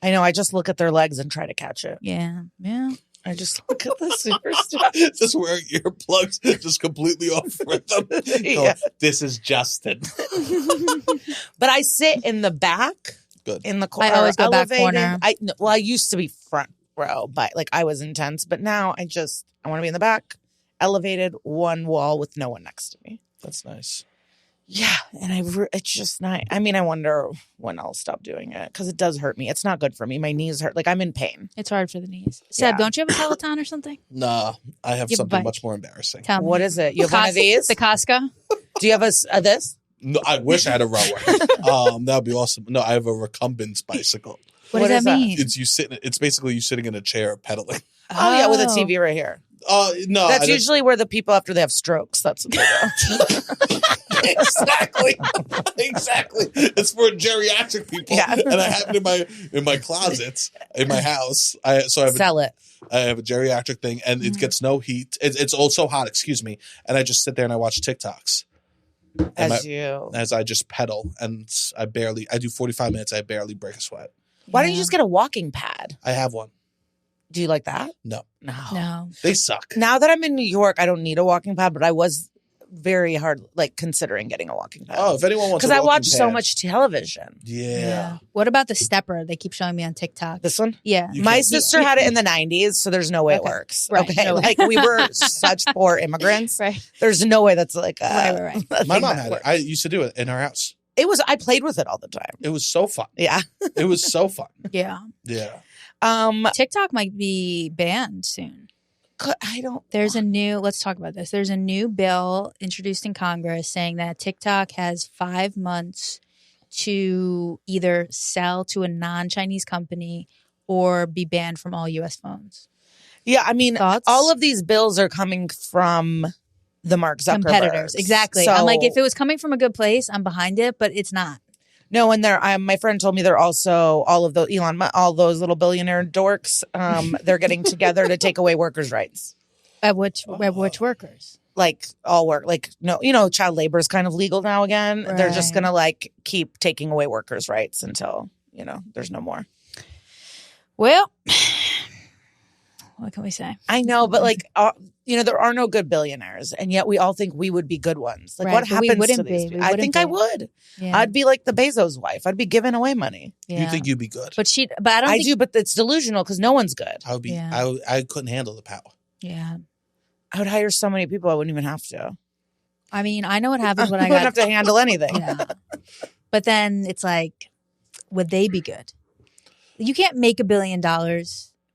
I know. I just look at their legs and try to catch it. Yeah. Yeah. I just look at the superstar. Just wearing earplugs, just completely off rhythm. Yeah. This is Justin. But I sit in the back. Good. In the corner. I always go back corner. I used to be front row, but like I was intense. But now I want to be in the back, elevated, one wall with no one next to me. That's nice. Yeah, and it's just not. I mean, I wonder when I'll stop doing it because it does hurt me. It's not good for me. My knees hurt. Like I'm in pain. It's hard for the knees. Seb, don't you have a Peloton or something? Nah, I have something much more embarrassing. Tell me. What is it? You have one of these? The Costco? Do you have a this? No, I wish I had a rower. That would be awesome. No, I have a recumbence bicycle. What does that mean? It's basically you sitting in a chair pedaling. Oh yeah, with a TV right here. No, that's usually where the people after they have strokes. That's what they do. Exactly. It's for geriatric people. Yeah. And I have it in my closets in my house. Sell it. I have a geriatric thing, and it gets no heat. It's also hot. Excuse me. And I just sit there and I watch TikToks. As I just pedal, and I do 45 minutes. I barely break a sweat. Why don't you just get a walking pad? I have one. Do you like that? No. They suck. Now that I'm in New York, I don't need a walking pad, but I was very hard, like considering getting a walking pad. Oh, if anyone wants, because I watch so much television. Yeah. What about the stepper? They keep showing me on TikTok. This one? Yeah. My sister had it in the 90s, so there's no way it works. Right. Okay. No like we were such poor immigrants. Right. There's no way that's like right. My mom had it. I used to do it in our house. I played with it all the time. It was so fun. Yeah. It was so fun. Yeah. Yeah. TikTok might be banned soon. Let's talk about this. There's a new bill introduced in Congress saying that TikTok has 5 months to either sell to a non-Chinese company or be banned from all U.S. phones. Yeah, I mean, all of these bills are coming from the Mark Zuckerberg competitors. Exactly. So, I'm like, if it was coming from a good place, I'm behind it, but it's not. No, and my friend told me they're also all of those all those little billionaire dorks. They're getting together to take away workers' rights. At which workers? Like all work, like no, child labor is kind of legal now again. Right. They're just gonna like keep taking away workers' rights until there's no more. Well, what can we say? I know, but like there are no good billionaires, and yet we all think we would be good ones. Like, what happens to these people? I think I would. Yeah. I'd be like the Bezos wife. I'd be giving away money. Yeah. You think you'd be good? But I don't. I do, but it's delusional because no one's good. I would be. Yeah. I couldn't handle the power. Yeah, I would hire so many people. I wouldn't even have to. I mean, I know what happens when I wouldn't have to handle anything. Yeah. But then it's like, would they be good? You can't make $1 billion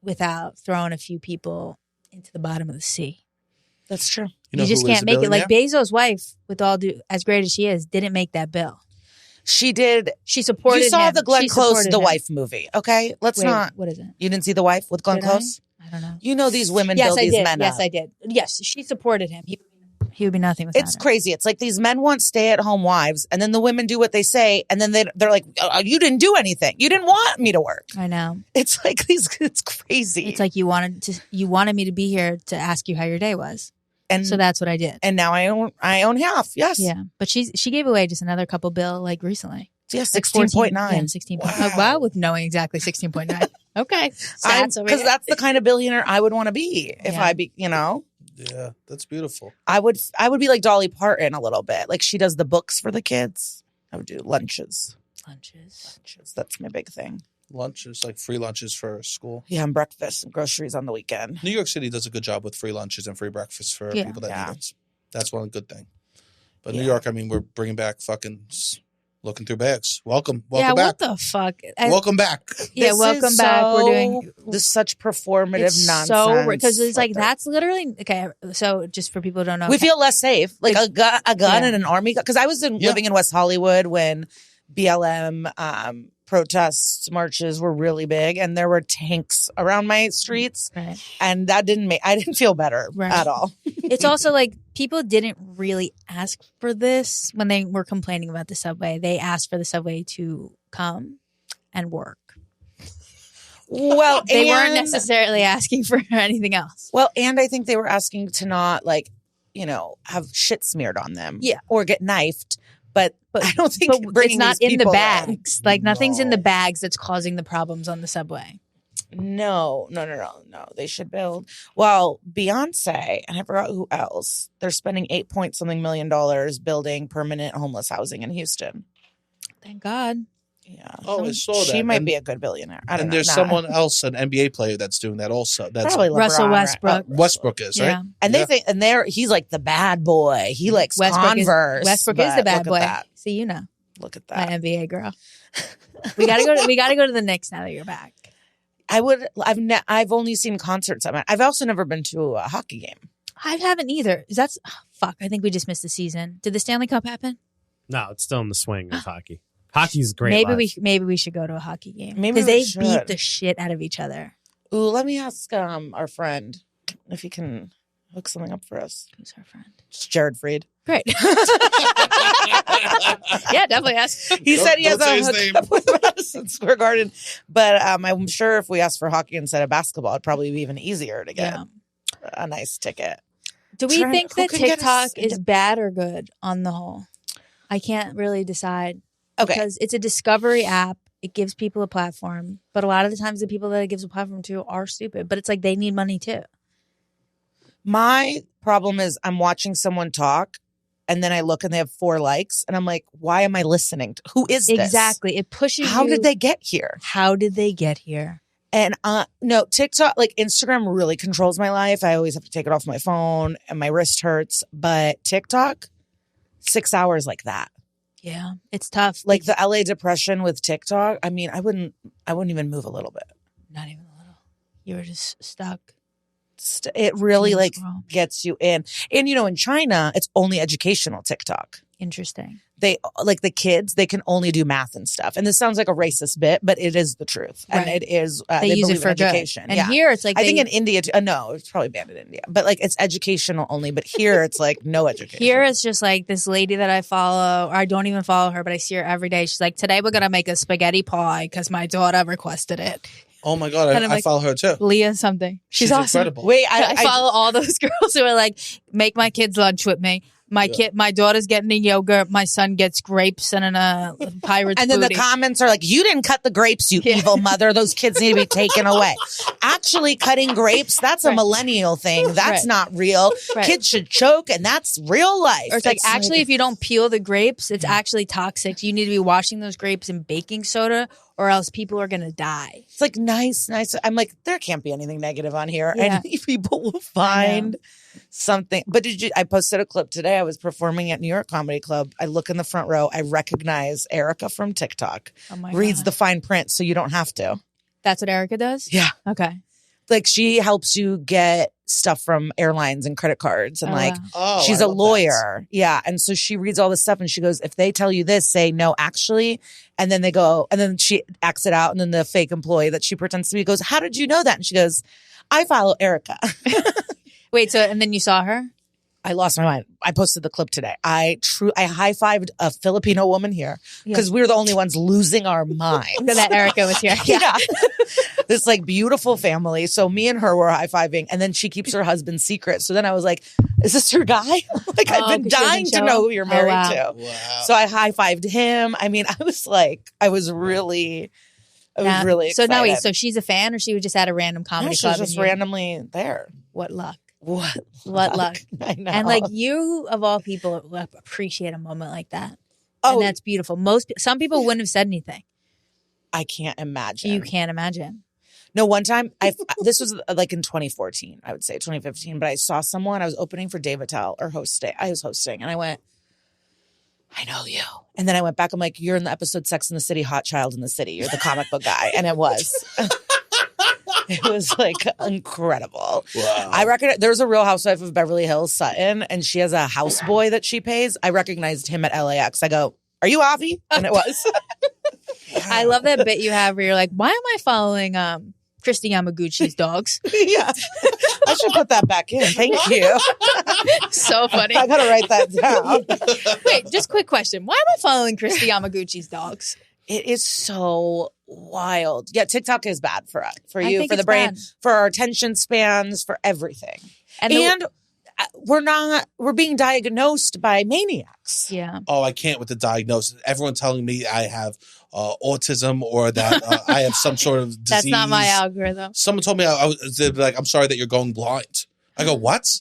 without throwing a few people into the bottom of the sea. That's true. You just can't make it. Like Bezos' wife, as great as she is, didn't make that bill. She did. She supported him. You saw the Glenn Close, The Wife movie, okay? What is it? You didn't see The Wife with Glenn Close? I don't know. You know these women build these men up. Yes, I did. Yes, she supported him. He would be nothing without It's crazy. It's like these men want stay-at-home wives, and then the women do what they say, and then they're like, you didn't do anything. You didn't want me to work. I know. It's like it's crazy. It's like you wanted me to be here to ask you how your day was. And so that's what I did. And now I own half. Yes. Yeah. But she gave away just another couple bill like recently. Yeah, 16.9. Yeah, 16. Wow, with knowing exactly 16.9. Okay. Because that's the kind of billionaire I would want to be if I be, Yeah, that's beautiful. I would be like Dolly Parton a little bit. Like she does the books for the kids. I would do lunches. That's my big thing. Lunches, like free lunches for school. Yeah, and breakfast and groceries on the weekend. New York City does a good job with free lunches and free breakfast for people that need it. That's one good thing. But New York, I mean, we're bringing back fucking looking through bags. Welcome back. What the fuck? Welcome back. Yeah, welcome back. We're doing this such performative nonsense. So because it's like that's literally okay. So just for people who don't know, we feel less safe. Like a gun and an army gun. Because I was living in West Hollywood when BLM protests, marches were really big, and there were tanks around my streets, and that I didn't feel better at all. It's also like people didn't really ask for this when they were complaining about the subway. They asked for the subway to come and work. Well, they weren't necessarily asking for anything else. Well, and I think they were asking to not have shit smeared on them. Yeah. Or get knifed. But I don't think it's not in the bags. Nothing's in the bags that's causing the problems on the subway. No. They should build. Well, Beyonce, and I forgot who else, they're spending $8 million building permanent homeless housing in Houston. Thank God. Yeah. Oh, I saw that. She might be a good billionaire. I don't know. And there's someone else, an NBA player that's doing that also. That's probably Russell LeBron, Westbrook. Right? Westbrook is, right? And they think, he's like the bad boy. He likes Converse. Westbrook is the bad boy. See, Look at that. My NBA girl. We gotta go to the Knicks now that you're back. I've only seen concerts. I've also never been to a hockey game. I haven't either. Fuck. I think we just missed the season. Did the Stanley Cup happen? No, it's still in the swing of hockey. Hockey's great. Maybe we should go to a hockey game. Maybe because they beat the shit out of each other. Ooh, let me ask our friend if he can hook something up for us. Who's our friend? It's Jared Freed. Great. Yeah, definitely ask. He said he has a hookup with Madison Square Garden, but I'm sure if we asked for hockey instead of basketball, it'd probably be even easier to get a nice ticket. Do we think that TikTok is bad or good on the whole? I can't really decide. Okay. Because it's a discovery app. It gives people a platform. But a lot of the times the people that it gives a platform to are stupid. But it's like they need money too. My problem is I'm watching someone talk and then I look and they have 4 likes. And I'm like, why am I listening? Who is this? Exactly. It pushes How did they get here? How did they get here? And no, TikTok, like Instagram really controls my life. I always have to take it off my phone and my wrist hurts. But TikTok, 6 hours like that. Yeah, it's tough. Like the LA depression with TikTok. I mean, I wouldn't even move a little bit. Not even a little. You were just stuck. It really gets you in. And in China, it's only educational TikTok. Interesting. They like the kids, they can only do math and stuff. And this sounds like a racist bit, but it is the truth. Right. And it is, they use it for education. And here it's like, I think in India, no, it's probably banned in India, but like it's educational only. But here it's like no education. Here it's just like this lady that I follow, or I don't even follow her, but I see her every day. She's like, today we're going to make a spaghetti pie because my daughter requested it. Oh my God, I follow her too. Leah something. She's awesome. Incredible. Wait, I follow all those girls who are like, make my kids lunch with me. My daughter's getting a yogurt. My son gets grapes and a pirate's And then booty. The comments are like, you didn't cut the grapes, you evil mother. Those kids need to be taken away. Actually, cutting grapes, that's a millennial thing. That's not real. Kids should choke, and that's real life. Or it's like, actually, if you don't peel the grapes, it's actually toxic. You need to be washing those grapes in baking soda, or else people are going to die. It's like nice. I'm like, there can't be anything negative on here. Yeah. And people will find something. But I posted a clip today. I was performing at New York Comedy Club. I look in the front row. I recognize Erica from TikTok. Oh my Reads God. The fine print so you don't have to. That's what Erica does? Yeah. Okay. Like she helps you get stuff from airlines and credit cards and she's a lawyer. That. Yeah. And so she reads all this stuff and she goes, if they tell you this, say no, actually. And then they go, and then she acts it out. And then the fake employee that she pretends to be goes, how did you know that? And she goes, I follow Erica. Wait, so, and then you saw her? I lost my mind. I posted the clip today. I high-fived a Filipino woman here because we were the only ones losing our minds. So that Erica was here. Yeah. This like beautiful family. So me and her were high-fiving, and then she keeps her husband's secret. So then I was like, is this your guy? I've been dying to know who you're married to. Wow. So I high-fived him. I mean, I was really excited. So now so she's a fan, or she was just at a random comedy club? She was just randomly there. What luck. What luck. I know. And like you, of all people, appreciate a moment like that. Oh, and that's beautiful. Some people wouldn't have said anything. I can't imagine. You can't imagine. No, one time, this was like in 2014, I would say 2015, but I saw someone, I was opening for Dave Attell or I was hosting, and I went, I know you. And then I went back, I'm like, you're in the episode Sex and the City, Hot Child in the City. You're the comic book guy. And it was. It was like incredible. Wow. I recognize there's a Real Housewife of Beverly Hills, Sutton, and she has a houseboy that she pays. I recognized him at LAX. I go, are you Avi? And it was. I love that bit you have where you're like, why am I following Christy Yamaguchi's dogs? Yeah. I should put that back in. Thank you. So funny. I gotta write that down. Wait, just quick question. Why am I following Christy Yamaguchi's dogs? It is so wild. Yeah, TikTok is bad for us, for you, for the brain, bad. for our attention spans, for everything. And we're being diagnosed by maniacs. Yeah. Oh, I can't with the diagnosis. Everyone telling me I have autism or that I have some sort of disease. That's not my algorithm. Someone told me they'd be like, I'm sorry that you're going blind. I go, what?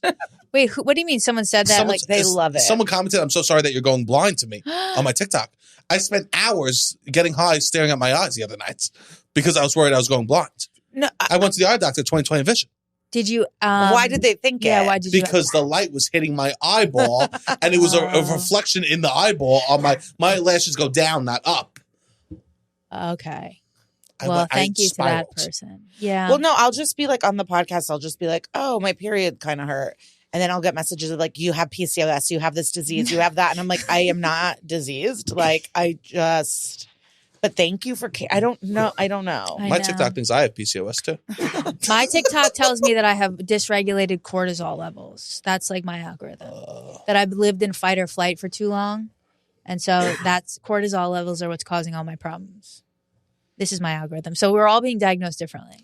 Wait, what do you mean? Someone said that? They love it. Someone commented, I'm so sorry that you're going blind to me on my TikTok. I spent hours getting high staring at my eyes the other night because I was worried I was going blind. No, I went to the eye doctor, 20/20 vision. Did you? Why did they think it? Yeah, why did you? Because the light was hitting my eyeball, and it was a reflection in the eyeball on my lashes go down, not up. Okay. Well, thank you to that person. Yeah. Well, no, I'll just be like on the podcast. I'll just be like, oh, my period kind of hurt. And then I'll get messages of like, you have PCOS, you have this disease, you have that. And I'm like, I am not diseased. Like, but thank you for, I don't know. My TikTok thinks I have PCOS too. My TikTok tells me that I have dysregulated cortisol levels. That's like my algorithm. That I've lived in fight or flight for too long. And so that's cortisol levels are what's causing all my problems. This is my algorithm. So we're all being diagnosed differently.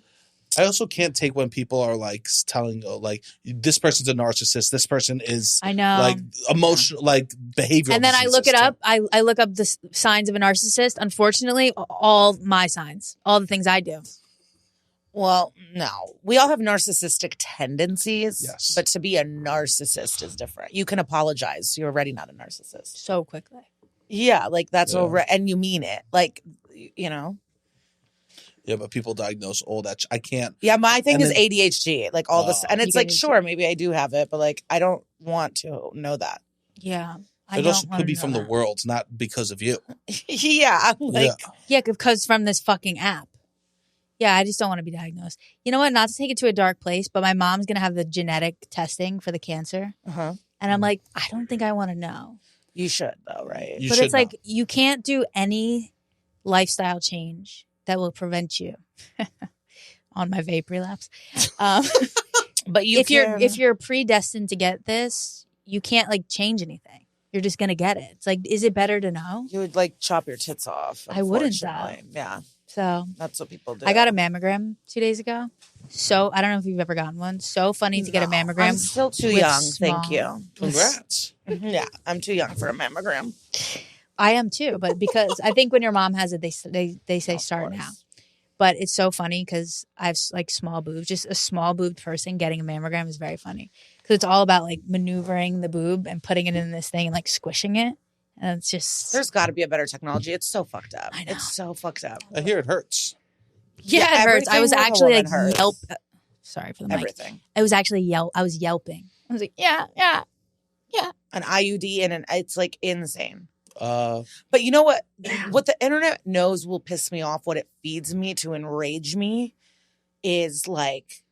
I also can't take when people are like telling like this person's a narcissist, this person is like emotional, like behavioral. And then I look it up. I look up the signs of a narcissist. Unfortunately, all my signs, all the things I do. Well, no, we all have narcissistic tendencies. Yes, but to be a narcissist is different. You can apologize. You're already not a narcissist so quickly. Yeah, like that's over, and you mean it, like you know. Yeah, but people diagnose all that. I can't. Yeah, my thing is ADHD. Like all this. And it's like, sure, maybe I do have it, but like, I don't want to know that. Yeah. It also could be from the world, not because of you. Yeah. Yeah, because from this fucking app. Yeah, I just don't want to be diagnosed. You know what? Not to take it to a dark place, but my mom's going to have the genetic testing for the cancer. Uh-huh. And I'm like, I don't think I want to know. You should, though, right? But it's like, you can't do any lifestyle change that will prevent you on my vape relapse. But if you're predestined to get this, you can't like change anything. You're just gonna get it. It's like, is it better to know? You would like chop your tits off. I wouldn't though. Yeah. So that's what people do. I got a mammogram 2 days ago. So I don't know if you've ever gotten one. So funny to get a mammogram. I'm still too young. Thank you. Congrats. Yeah, I'm too young for a mammogram. I am too, but because I think when your mom has it, they say start now. But it's so funny because I have like small boobs. Just a small boobed person getting a mammogram is very funny because it's all about like maneuvering the boob and putting it in this thing and like squishing it. And it's just there's got to be a better technology. It's so fucked up. I know. It's so fucked up. I hear it hurts. Yeah, it hurts. I was actually like yelp. Sorry for the mic. Everything. I was actually I was yelping. I was like, yeah. An IUD and it's like insane. But you know what? What the internet knows will piss me off. What it feeds me to enrage me is like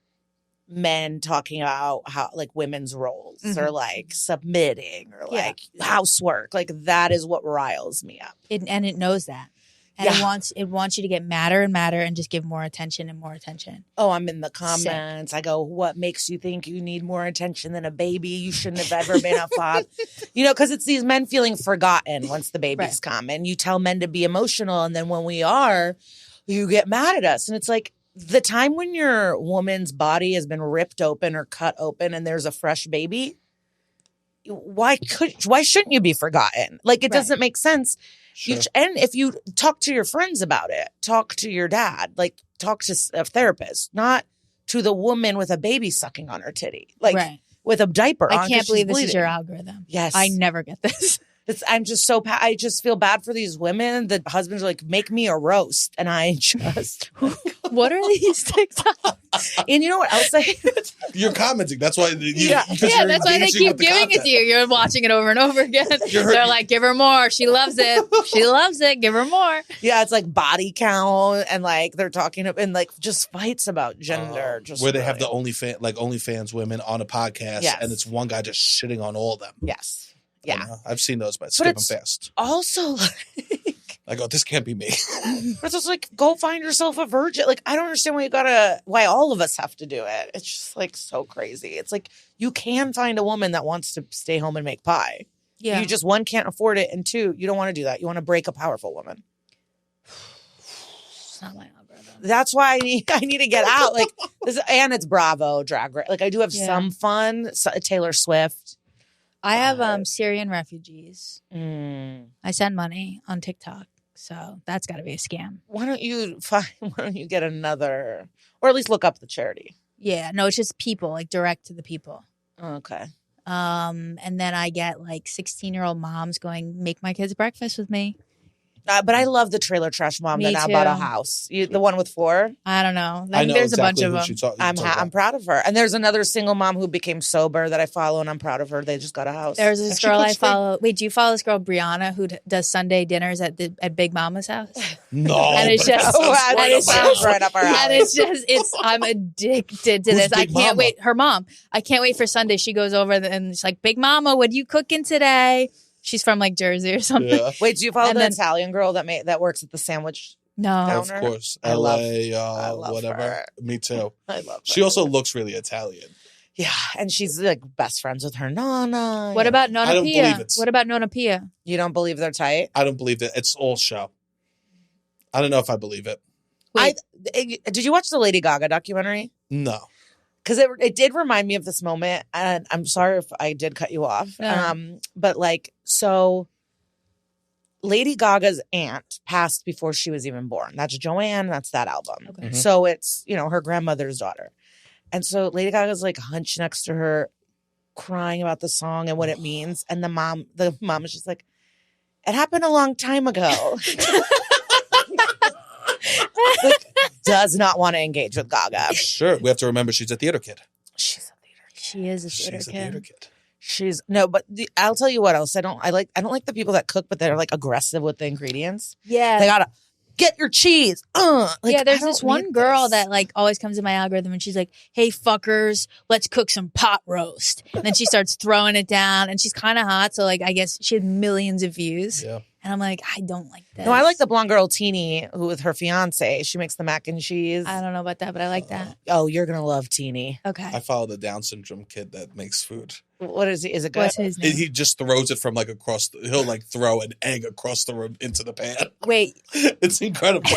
men talking about how like women's roles or like submitting or like housework. Like that is what riles me up. And it knows that. And it wants you to get madder and madder and just give more attention and more attention. Oh, I'm in the comments. I go, what makes you think you need more attention than a baby? You shouldn't have ever been a father. You know, because it's these men feeling forgotten once the babies come. And you tell men to be emotional. And then when we are, you get mad at us. And it's like the time when your woman's body has been ripped open or cut open and there's a fresh baby, why shouldn't you be forgotten? Like it doesn't make sense. Sure. And if you talk to your friends about it, talk to your dad, like talk to a therapist, not to the woman with a baby sucking on her titty, like with a diaper on. I can't believe this is your algorithm. Yes. I never get this. I'm just so, I just feel bad for these women. The husbands are like, make me a roast. And I just. What are these TikToks? And you know what else I hate? You're commenting. That's why. That's why they keep giving it to you. You're watching it over and over again. They're like, give her more. She loves it. She loves it. Give her more. Yeah, it's like body count and like they're talking and like just fights about gender. Just where they have the OnlyFans women on a podcast and it's one guy just shitting on all of them. Yes. Yeah. I've seen those, but skip them fast. Also, like, I go, this can't be me. It's just like, go find yourself a virgin. Like, I don't understand why all of us have to do it. It's just like so crazy. It's like you can find a woman that wants to stay home and make pie. Yeah. You just, one, can't afford it, and two, you don't want to do that. You want to break a powerful woman. It's not my algorithm. That's why I need to get out. Like this, and it's Bravo Drag Race. Like I do have some fun. Taylor Swift. I have Syrian refugees. I send money on TikTok, so that's got to be a scam. Why don't you get another, or at least look up the charity? Yeah, no, it's just people, like direct to the people. Okay. And then I get like 16-year-old moms going, make my kids breakfast with me. But I love the trailer trash mom that now bought a house. The one with 4? I don't know. I know there's exactly a bunch of them. I'm proud of her. And there's another single mom who became sober that I follow, and I'm proud of her. They just got a house. There's this girl I follow. Wait, do you follow this girl Brianna who does Sunday dinners at Big Mama's house? No, and it's just right up our alley. And it's I'm addicted to this. I can't wait. Her mom. I can't wait for Sunday. She goes over and it's like, Big Mama, what are you cooking today? She's from like Jersey or something. Yeah. Wait, do you follow the Italian girl that works at the sandwich? No, counter? Of course. I love whatever. Her. Me too. I love her. She also looks really Italian. Yeah, and she's like best friends with her Nana. What about Nona I don't Pia? believe it. What about Nona Pia? You don't believe they're tight? I don't believe that. It's all show. I don't know if I believe it. Did you watch the Lady Gaga documentary? No. Because it did remind me of this moment, and I'm sorry if I did cut you off. Yeah. But like, so Lady Gaga's aunt passed before she was even born. That's Joanne. That's that album. Okay. Mm-hmm. So it's, her grandmother's daughter. And so Lady Gaga's like hunched next to her, crying about the song and what it means. And the mom is just like, it happened a long time ago. Like, does not want to engage with Gaga. Sure. We have to remember she's a theater kid. She's a theater kid. She is a theater kid. But I'll tell you what else. I don't like the people that cook, but they're like aggressive with the ingredients. Yeah. They gotta get your cheese. There's this one girl that like always comes in my algorithm and she's like, hey fuckers, let's cook some pot roast. And then she starts throwing it down and she's kind of hot. So like, I guess she had millions of views. Yeah. And I'm like, I don't like this. No, I like the blonde girl Teeny, who with her fiance, she makes the mac and cheese. I don't know about that, but I like that. Oh, you're gonna love Teeny. Okay. I follow the Down syndrome kid that makes food. What is he? Is it good? What's his name? He just throws it from like across. He'll like throw an egg across the room into the pan. Wait, it's incredible.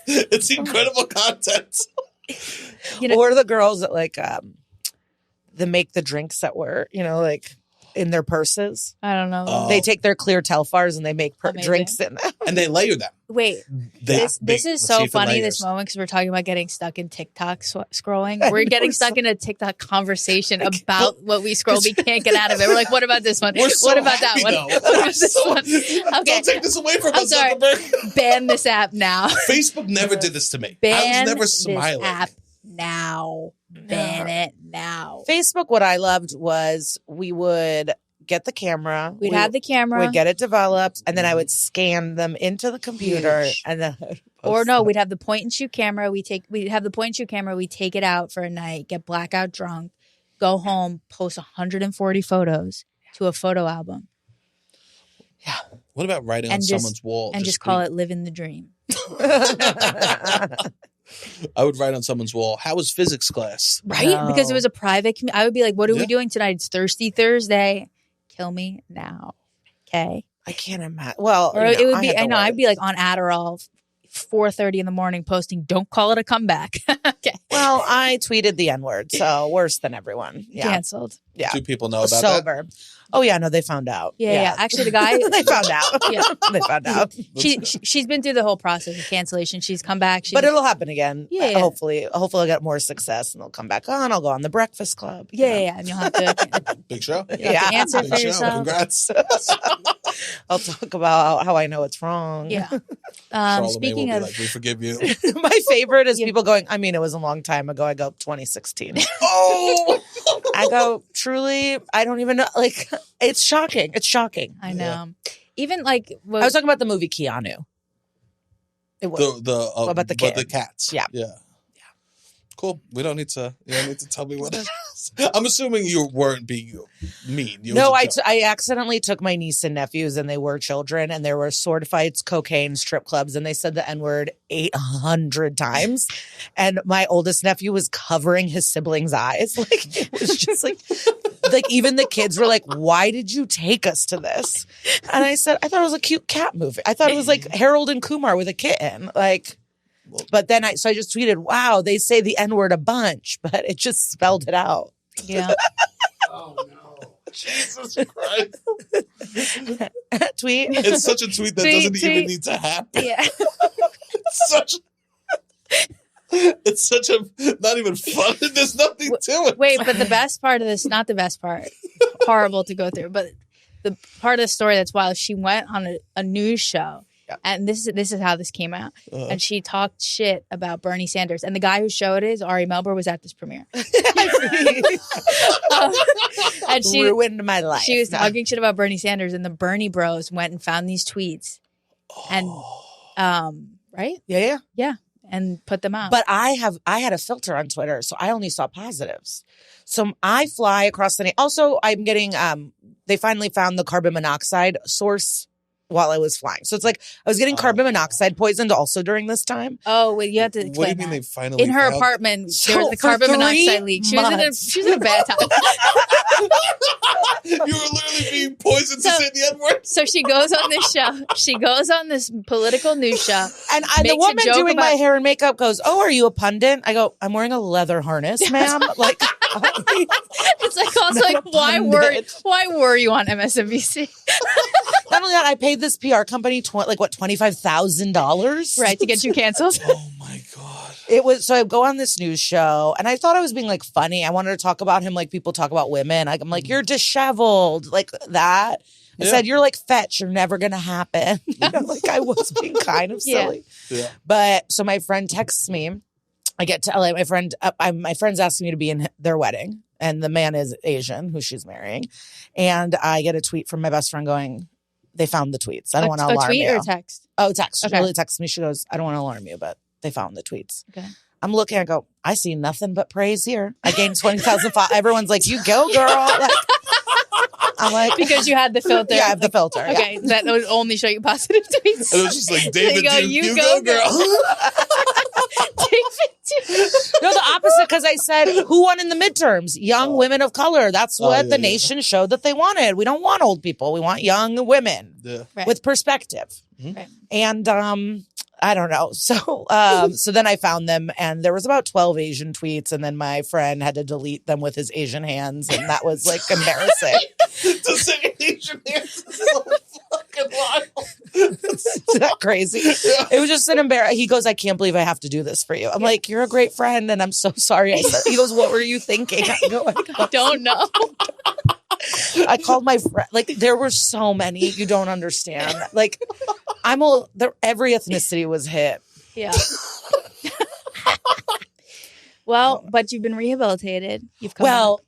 It's incredible content. Or the girls that like that make the drinks that were like in their purses. I don't know. They take their clear Telfars and they make drinks in them. And they layer them. Wait, this is so funny, this moment, because we're talking about getting stuck in TikTok scrolling. We're getting stuck in a TikTok conversation about what we scroll. We can't get out of it. We're like, what about this one? What about that one? What about this one? Okay. Don't take this away from us. Sorry. Ban this app now. Facebook never did this to me. Ban I was never smiling. This app now. Ban it now. Facebook, what I loved was we would get the camera. We'd have the camera. We'd get it developed, and then I would scan them into the computer, and then we'd have the point and shoot camera. We'd have the point and shoot camera. We take it out for a night, get blackout drunk, go home, post 140 photos to a photo album. Yeah. What about writing on someone's wall and just call it "Living the Dream"? I would write on someone's wall, how was physics class? Right? No. Because it was a private I would be like, what are we doing tonight? It's Thirsty Thursday. Kill me now. Okay. I can't imagine. Well, or it would be, I'd be like on Adderall, 4:30 in the morning posting, don't call it a comeback. Okay. Well, I tweeted the N-word, so worse than everyone. Yeah. Canceled. Yeah. Do people know about Sober. that? Oh, yeah. No, they found out. Yeah. Actually, the guy... they found out. Yeah. They found out. She's been through the whole process of cancellation. She's come back. But it'll happen again. Yeah. Hopefully I'll get more success and they'll come back on. I'll go on the Breakfast Club. Yeah. And you'll have to... Big show. You have to answer Big for show. yourself. Congrats. I'll talk about how I know it's wrong. Yeah. Speaking of... we forgive you. My favorite is people going, it was a long time ago. I go, 2016. Oh! I go, truly, I don't even know. Like, it's shocking. It's shocking. I know. Yeah. Even like... I was talking about the movie Keanu. It was. About the kid. The cats. Yeah. Cool. You don't need to tell me what it is. I'm assuming you weren't being mean. No, I accidentally took my niece and nephews, and they were children, and there were sword fights, cocaine, strip clubs, and they said the N-word 800 times. And my oldest nephew was covering his siblings' eyes. Like, it was just like even the kids were like, why did you take us to this? And I said, I thought it was a cute cat movie. I thought it was like Harold and Kumar with a kitten. Like, but then I just tweeted, wow, they say the N-word a bunch, but it just spelled it out. Yeah. Oh, no. Jesus Christ. Tweet. It's such a tweet that doesn't even need to happen. Yeah. It's such a, not even fun. There's nothing to it. Wait, but the best part of this, not the best part, horrible to go through, but the part of the story that's wild, she went on a news show. Yeah. And this is how this came out. And she talked shit about Bernie Sanders. And the guy who showed it, Ari Melber, was at this premiere. And she ruined my life. She was talking shit about Bernie Sanders, and the Bernie bros went and found these tweets. And right? Yeah. And put them out. But I had a filter on Twitter, so I only saw positives. So I fly across the also I'm getting they finally found the carbon monoxide source while I was flying. So it's like I was getting carbon monoxide poisoned also during this time. Oh, wait, you have to explain. What do you mean they finally in her apartment there was the carbon monoxide leak. She was in a bad time. You were literally being poisoned to say the N-word. So she goes on this show. She goes on this political news show. And the woman doing my hair and makeup goes, "Oh, are you a pundit?" I go, "I'm wearing a leather harness, ma'am." Like, it's like also like why were you on MSNBC? Not only that, I paid this PR company $25,000, right, to get you canceled. Oh my God! It was so I go on this news show, and I thought I was being like funny. I wanted to talk about him like people talk about women. I'm like, you're disheveled, like that. I said, you're like fetch. You're never gonna happen. You know, like I was being kind of silly. Yeah. But so my friend texts me. I get to LA. My friend's asking me to be in their wedding, and the man is Asian, who she's marrying. And I get a tweet from my best friend going, "They found the tweets. I don't want to alarm you." A tweet or a text? Oh, text. Okay. She really texts me. She goes, "I don't want to alarm you, but they found the tweets." Okay. I'm looking. I go, I see nothing but praise here. I gained 20,000 followers. Everyone's like, "You go, girl." Like, I'm like, because you had the filter. Yeah, I have the filter. Okay, yeah. That would only show you positive tweets. And it was just like, David, you go, girl. No, the opposite, because I said, who won in the midterms? Young women of color. That's what the nation showed that they wanted. We don't want old people. We want young women with perspective. Mm-hmm. Right. And I don't know. So so then I found them, and there was about 12 Asian tweets, and then my friend had to delete them with his Asian hands, and that was like embarrassing. To say Asian hands is so fucking wild. Isn't that crazy? Yeah. It was just an embarrassment. He goes, "I can't believe I have to do this for you." I'm like, "You're a great friend, and I'm so sorry." I said. He goes, "What were you thinking?" I go, I don't know. I called my friend. Like, there were so many. You don't understand. Like, every ethnicity was hit. Yeah. Well, but you've been rehabilitated. You've come back.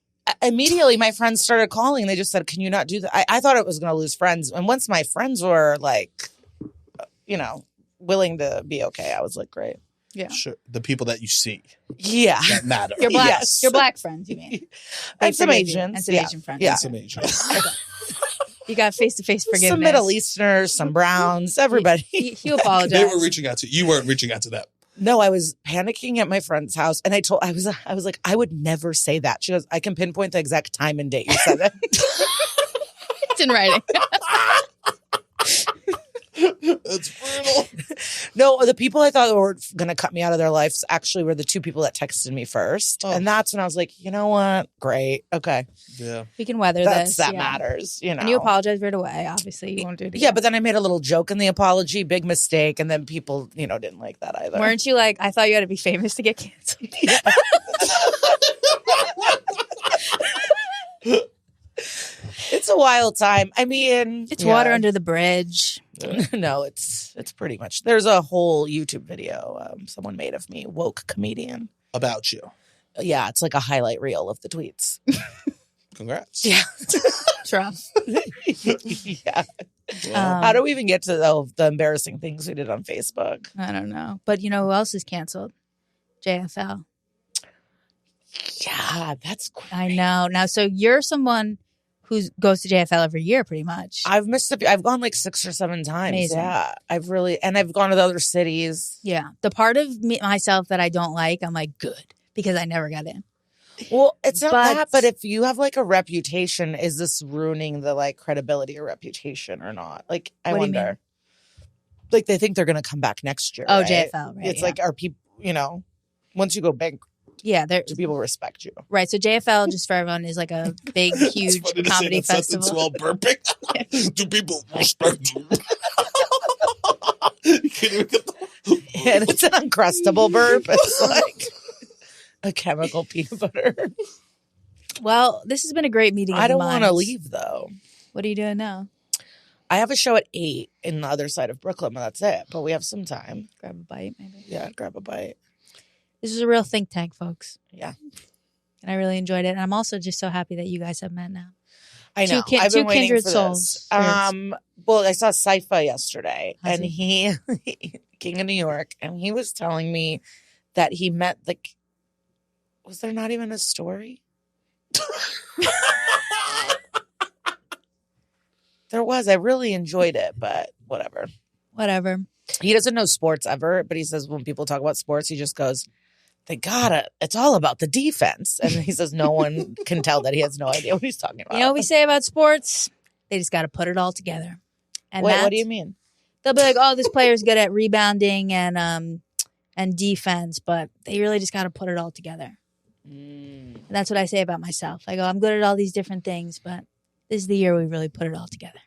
Immediately my friends started calling. They just said, "Can you not do that?" I thought it was going to lose friends. And once my friends were like, willing to be okay, I was like, great. Yeah. Sure. The people that you see. Yeah. That matter. Your black, yes. your black friends, you mean? And some Asians. And some Asian friends. Yeah. And some Asians. You got face-to-face forgiveness. Some Middle Easterners, some Browns, everybody. He apologized. They were reaching out to you. You weren't reaching out to them. No, I was panicking at my friend's house, and I was like, I would never say that. She goes, "I can pinpoint the exact time and date you said it." It's in writing. That's brutal. No, the people I thought were going to cut me out of their lives actually were the two people that texted me first. Oh. And that's when I was like, you know what? Great. Okay. Yeah. We can weather this. That matters, And you apologized right away. Obviously, you won't do it again. Yeah, but then I made a little joke in the apology, big mistake. And then people, didn't like that either. Weren't you like, I thought you had to be famous to get canceled? It's a wild time. I mean, it's water under the bridge. No, it's pretty much. There's a whole YouTube video someone made of me, woke comedian. About you. Yeah, it's like a highlight reel of the tweets. Congrats. Yeah. Trump. Yeah. How do we even get to the embarrassing things we did on Facebook? I don't know. But you know who else is canceled? JFL. Yeah, that's great. I know. Now, so you're someone who goes to JFL every year, pretty much. I've gone like 6 or 7 times. Amazing. Yeah, I've gone to the other cities. Yeah, the part of myself that I don't like, I'm like, good, because I never got in. Well, it's not that, but if you have like a reputation, is this ruining the like credibility or reputation or not? Like, I wonder. Like, they think they're going to come back next year. Oh, right? JFL, right? It's like, are people, once you go big, do people respect you? Right. So JFL, just for everyone, is like a big, huge comedy festival. While burping. Do people respect you? You can't even get and it's an uncrustable burp. It's like a chemical peanut butter. Well, this has been a great meeting. I don't want to leave, though. What are you doing now? I have a show at 8 in the other side of Brooklyn, but that's it. But we have some time. Grab a bite, maybe. Yeah, grab a bite. This is a real think tank, folks. Yeah. And I really enjoyed it. And I'm also just so happy that you guys have met now. I know. I've been waiting kindred for souls. Well, I saw Sypha yesterday, and he King of New York, and he was telling me that he met was there not even a story? There was. I really enjoyed it, but whatever. Whatever. He doesn't know sports ever, but he says when people talk about sports, he just goes, they got it. It's all about the defense. And he says no one can tell that he has no idea what he's talking about. You know what we say about sports? They just got to put it all together. And wait, what do you mean? They'll be like, oh, this player's good at rebounding and defense, but they really just got to put it all together. And that's what I say about myself. I go, I'm good at all these different things, but this is the year we really put it all together.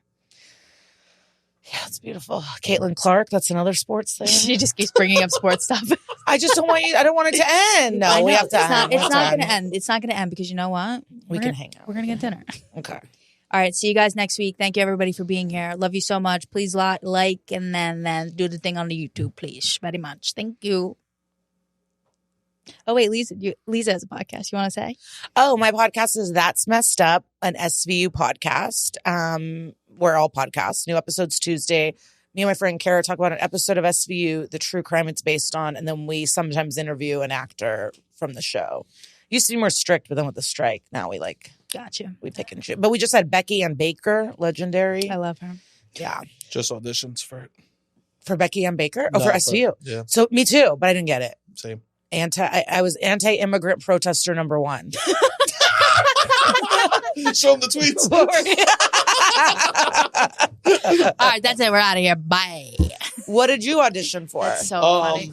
Yeah, it's beautiful. Caitlin Clark, that's another sports thing. She just keeps bringing up sports stuff. I just don't want I don't want it to end. No, we have to end. It's not going to end. It's not going to end because you know what? We can hang out. We're going to get dinner. Okay. All right. See you guys next week. Thank you, everybody, for being here. Love you so much. Please like and then do the thing on the YouTube, please. Very much. Thank you. Oh, wait, Liza has a podcast. You want to say? Oh, my podcast is That's Messed Up, an SVU podcast. We're all podcasts. New episodes Tuesday. Me and my friend Kara talk about an episode of SVU, the true crime it's based on, and then we sometimes interview an actor from the show. Used to be more strict, but then with the strike, now we Gotcha. We pick and choose. But we just had Becky Ann Baker, legendary. I love her. Yeah. Just auditions for it. For Becky Ann Baker? Oh, for SVU. Yeah. So me too, but I didn't get it. Same. I was anti-immigrant protester number 1. Show them the tweets. All right, that's it. We're out of here. Bye. What did you audition for? That's so funny.